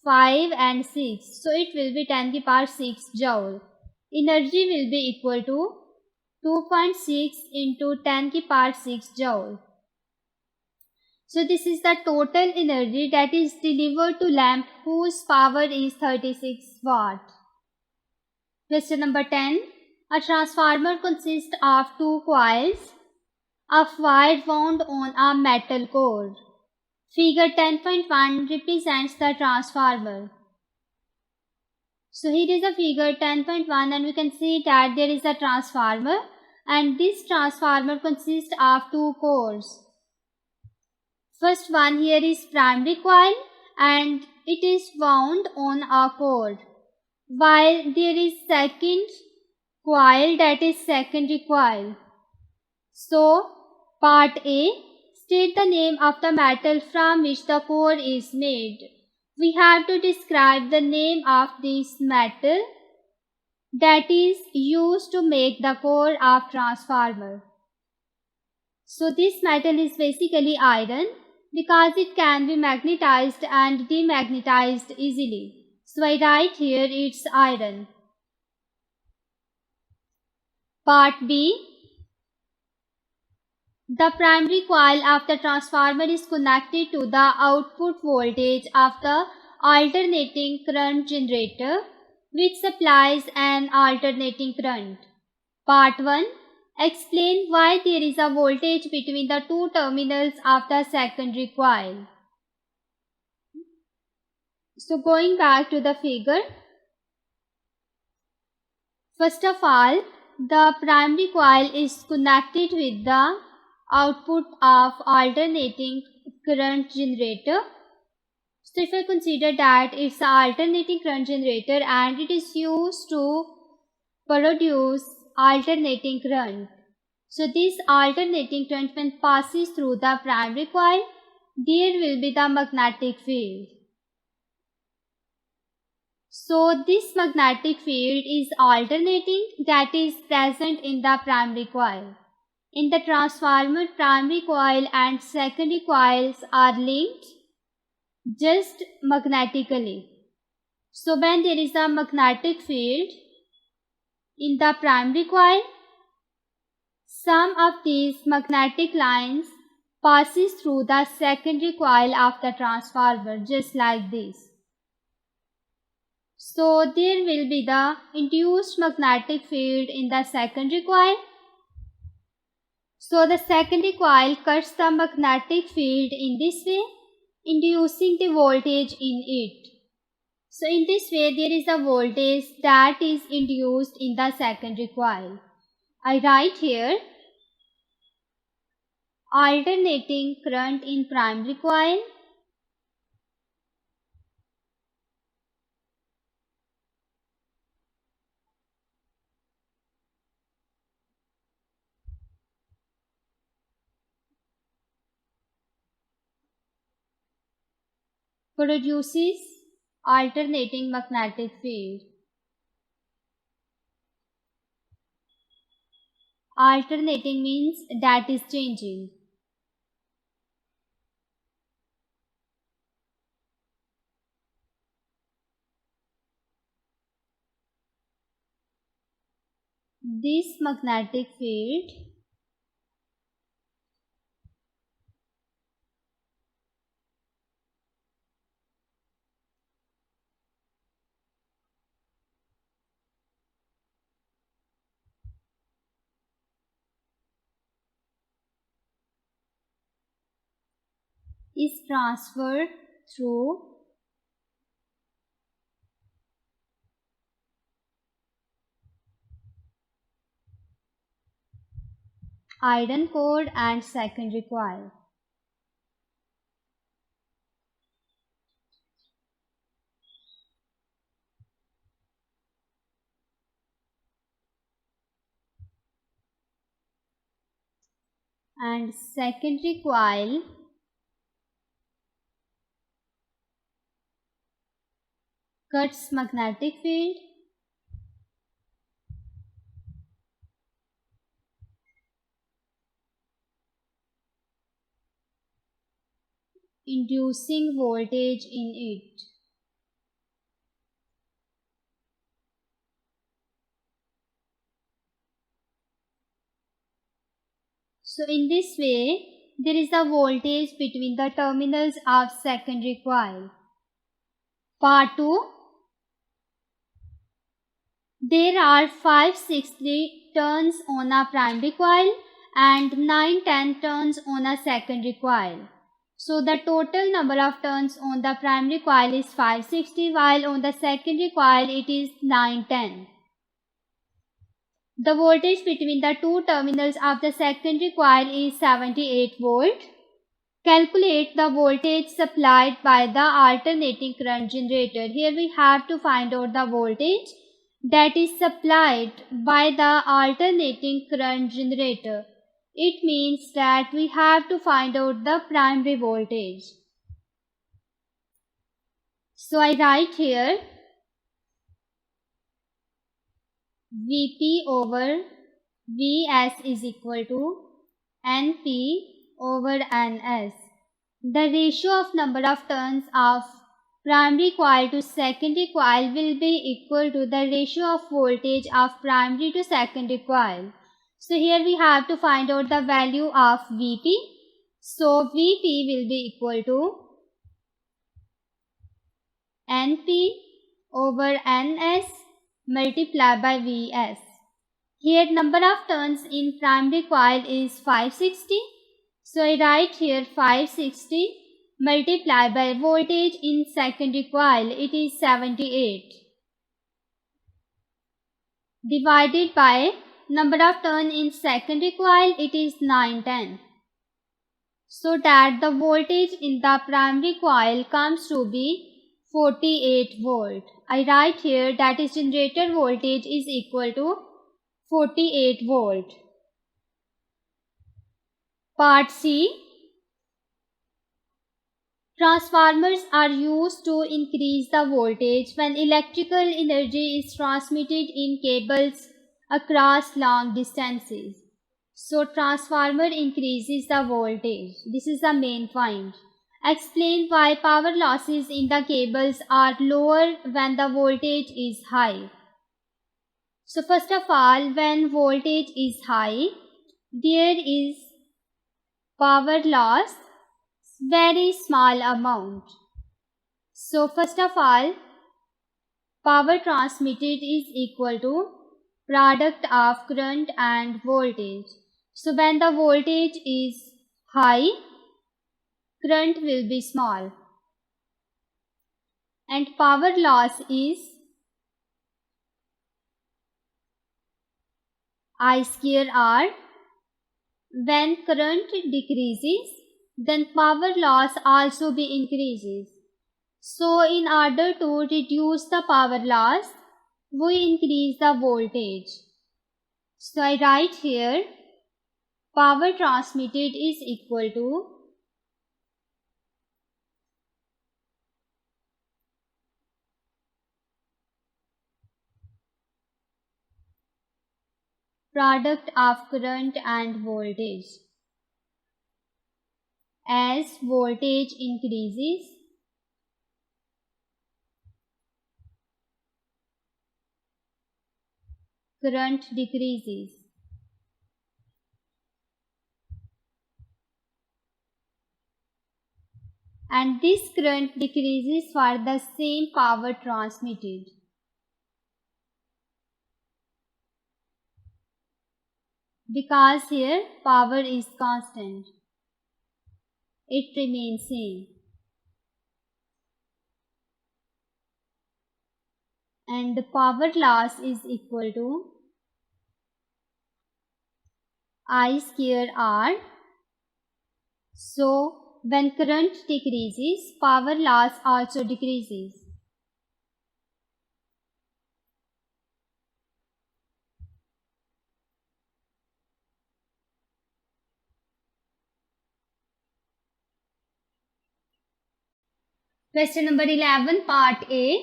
5 and 6. So it will be 10 की power 6 joule. Energy will be equal to 2.6 into 10 की power 6 joule. So this is the total energy that is delivered to lamp whose power is 36 watt. Question number 10. A transformer consists of two coils of wire wound on a metal core. Figure 10.1 represents the transformer. So here is a figure 10.1 and we can see that there is a transformer and this transformer consists of two cores. First one here is primary coil and it is wound on a core, while there is second coil, that is secondary coil. So part A, state the name of the metal from which the core is made. We have to describe the name of this metal that is used to make the core of transformer. So this metal is basically iron, because it can be magnetized and demagnetized easily. So I write here it's iron. Part B. The primary coil of the transformer is connected to the output voltage of the alternating current generator, which supplies an alternating current. Part 1. Explain why there is a voltage between the two terminals of the secondary coil. So going back to the figure. First of all, the primary coil is connected with the output of alternating current generator. So if I consider that it's an alternating current generator and it is used to produce alternating current. So this alternating current, when passes through the primary coil, there will be the magnetic field. So this magnetic field is alternating, that is present in the primary coil. In the transformer, primary coil and secondary coils are linked just magnetically. So when there is a magnetic field in the primary coil, some of these magnetic lines passes through the secondary coil of the transformer, just like this. So there will be the induced magnetic field in the secondary coil. So the secondary coil cuts the magnetic field in this way, inducing the voltage in it. So in this way, there is a voltage that is induced in the secondary coil. I write here alternating current in primary coil, produces alternating magnetic field. Alternating means that is changing. This magnetic field is transferred through iron core and secondary coil. And secondary coil cuts magnetic field inducing voltage in it. So in this way, there is a voltage between the terminals of secondary coil. Part 2. There are 560 turns on a primary coil and 910 turns on a secondary coil. So the total number of turns on the primary coil is 560, while on the secondary coil it is 910. The voltage between the two terminals of the secondary coil is 78 volt. Calculate the voltage supplied by the alternating current generator. Here we have to find out the voltage that is supplied by the alternating current generator. It means that we have to find out the primary voltage. So I write here Vp over Vs is equal to Np over Ns. The ratio of number of turns of primary coil to secondary coil will be equal to the ratio of voltage of primary to secondary coil. So here we have to find out the value of Vp. So Vp will be equal to Np over Ns multiplied by Vs. Here number of turns in primary coil is 560. So I write here 560 multiplied by voltage in secondary coil, it is 78. Divided by number of turn in secondary coil, it is 910. So that the voltage in the primary coil comes to be 48 volt. I write here that is generator voltage is equal to 48 volt. Part C. Transformers are used to increase the voltage when electrical energy is transmitted in cables across long distances. So transformer increases the voltage. This is the main point. Explain why power losses in the cables are lower when the voltage is high. So first of all, when voltage is high, there is power loss, very small amount. So first of all, power transmitted is equal to product of current and voltage. So when the voltage is high, current will be small. And power loss is I square R. When current decreases, then power loss also be increases. So in order to reduce the power loss, we increase the voltage. So I write here power transmitted is equal to product of current and voltage. As voltage increases, current decreases. And this current decreases for the same power transmitted. Because here power is constant. It remains same. And the power loss is equal to I square R. So when current decreases, power loss also decreases. Question number 11, part A.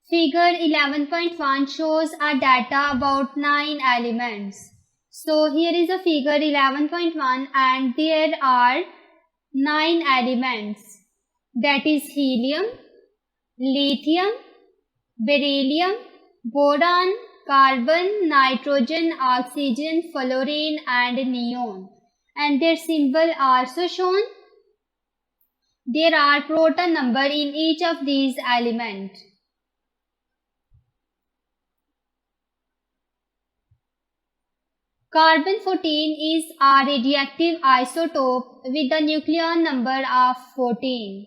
Figure 11.1 shows a data about 9 elements. So here is a figure 11.1 and there are 9 elements. That is helium, lithium, beryllium, boron, carbon, nitrogen, oxygen, fluorine and neon. And their symbol are also shown. There are proton number in each of these elements. Carbon-14 is a radioactive isotope with the nucleon number of 14.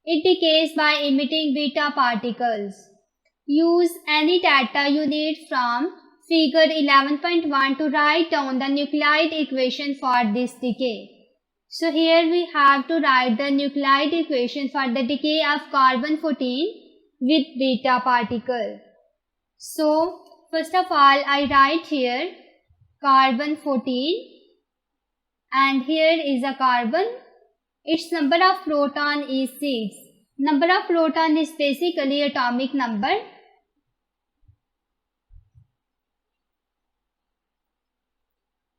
It decays by emitting beta particles. Use any data you need from figure 11.1 to write down the nuclide equation for this decay. So here we have to write the nuclide equation for the decay of carbon-14 with beta particle. So first of all, I write here carbon-14 and here is a carbon. Its number of proton is 6. Number of proton is basically atomic number.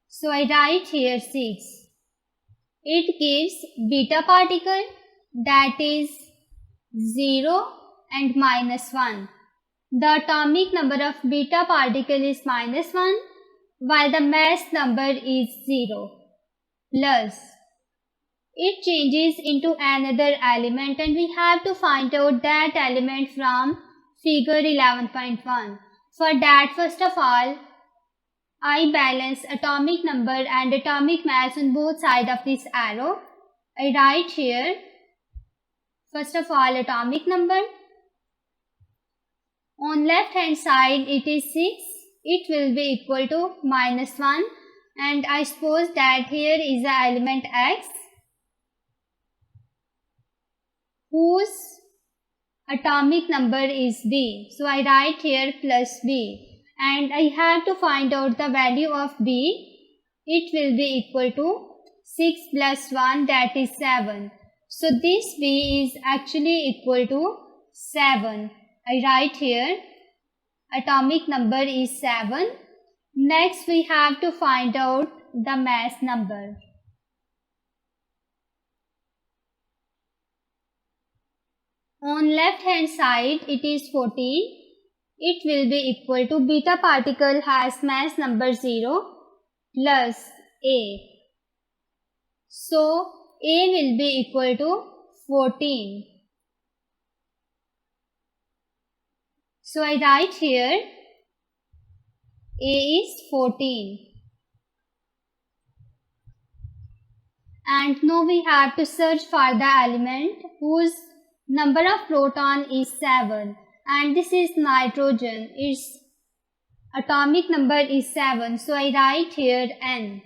So I write here 6. It gives beta particle, that is 0 and -1. The atomic number of beta particle is -1 while the mass number is 0. Plus, it changes into another element and we have to find out that element from figure 11.1. For that, first of all, I balance atomic number and atomic mass on both sides of this arrow. I write here, first of all, atomic number. On left hand side it is 6. It will be equal to -1 and I suppose that here is the element X whose atomic number is B. So I write here plus B. and I have to find out the value of B. It will be equal to 6 plus 1, that is 7. So this B is actually equal to 7. I write here atomic number is 7. Next we have to find out the mass number. On left hand side it is 14. It will be equal to beta particle has mass number 0 plus A. So A will be equal to 14. So I write here A is 14. And now we have to search for the element whose number of proton is 7. And this is nitrogen. Its atomic number is 7. So I write here N.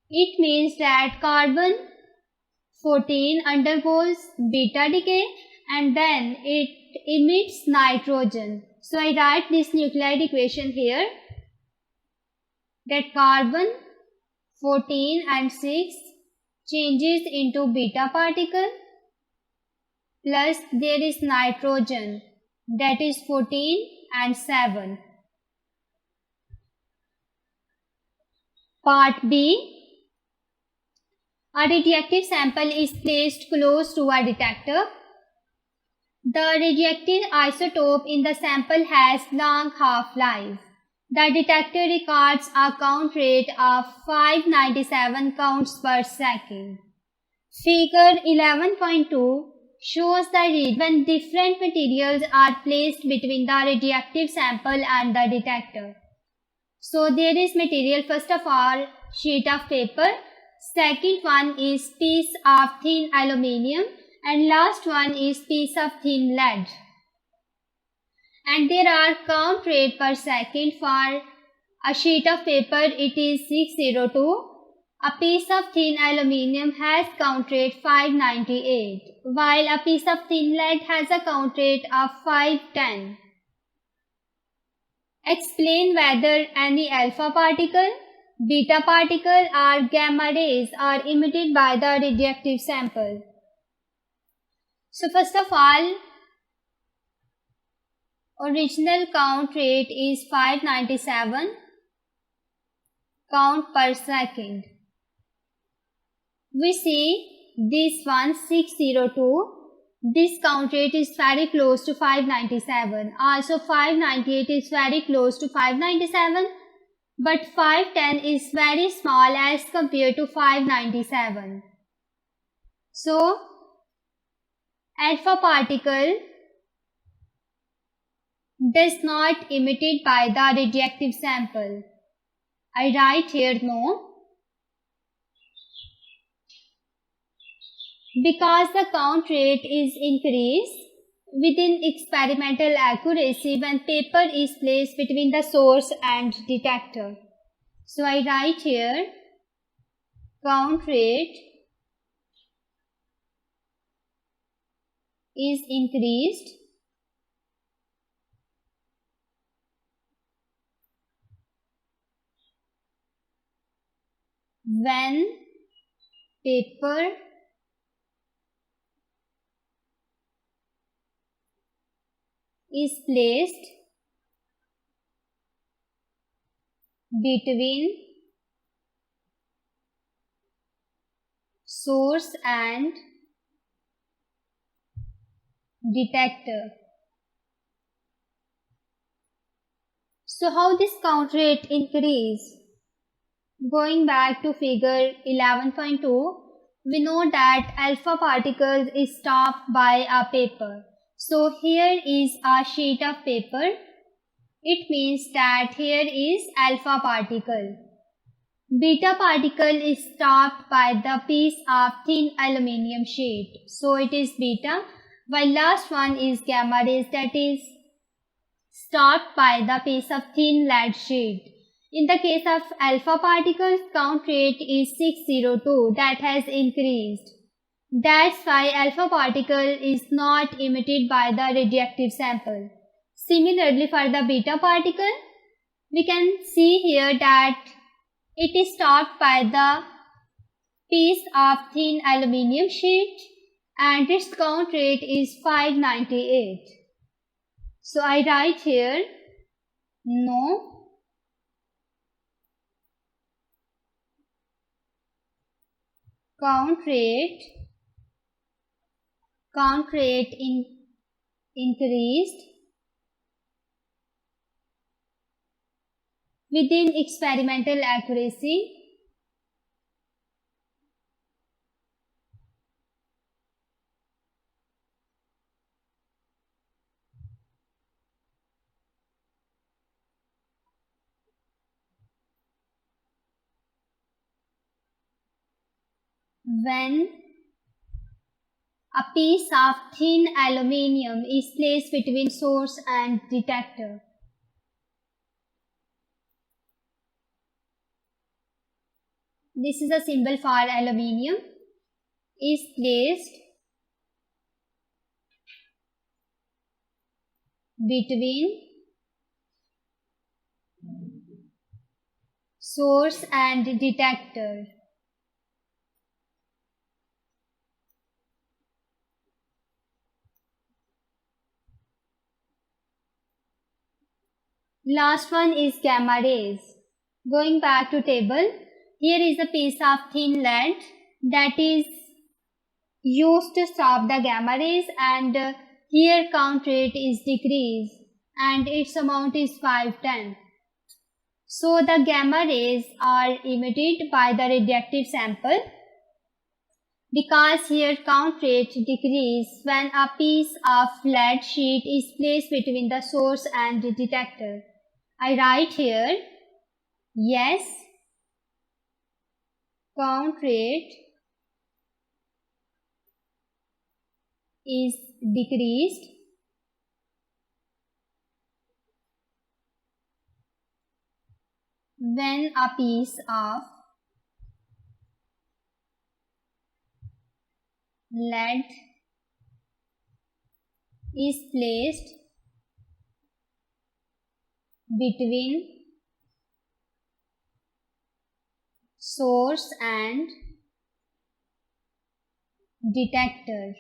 It means that carbon 14 undergoes beta decay and then it emits nitrogen. So I write this nuclide equation here, that carbon 14 and 6 changes into beta particle plus there is nitrogen, that is 14 and 7. Part B. A radioactive sample is placed close to a detector. The radioactive isotope in the sample has long half-life. The detector records a count rate of 597 counts per second. Figure 11.2 shows the read when different materials are placed between the radioactive sample and the detector. So there is material, first of all, sheet of paper. Second one is piece of thin aluminium and last one is piece of thin lead. And there are count rate per second. For a sheet of paper it is 602. A piece of thin aluminium has count rate 598, while a piece of thin lead has a count rate of 510. Explain whether any alpha particle, beta particle or gamma rays are emitted by the radioactive sample. So first of all, original count rate is 597 count per second. We see this one 602. This count rate is very close to 597. Also 598 is very close to 597. But 510 is very small as compared to 597. So alpha particle does not emitted by the radioactive sample. I write here no, because the count rate is increased within experimental accuracy when paper is placed between the source and detector. So I write here count rate is increased when paper is placed between source and detector. So how this count rate increase? Going back to figure 11.2, we know that alpha particles is stopped by a paper. So here is a sheet of paper. It means that here is alpha particle. Beta particle is stopped by the piece of thin aluminium sheet. So it is beta. While last one is gamma rays, that is stopped by the piece of thin lead sheet. In the case of alpha particles, count rate is 602, that has increased. That's why alpha particle is not emitted by the radioactive sample. Similarly, for the beta particle, We can see here that it is stopped by the piece of thin aluminium sheet and its count rate is 598. So I write here no count rate increased within experimental accuracy when a piece of thin aluminium is placed between source and detector. This is a symbol for aluminium is placed between source and detector. Last one is gamma rays. Going back to table, here is a piece of thin lead that is used to stop the gamma rays, and here count rate is decreased and its amount is 510. So the gamma rays are emitted by the radioactive sample because here count rate decreases when a piece of lead sheet is placed between the source and the detector. I write here yes, count rate is decreased when a piece of lead is placed between source and detector.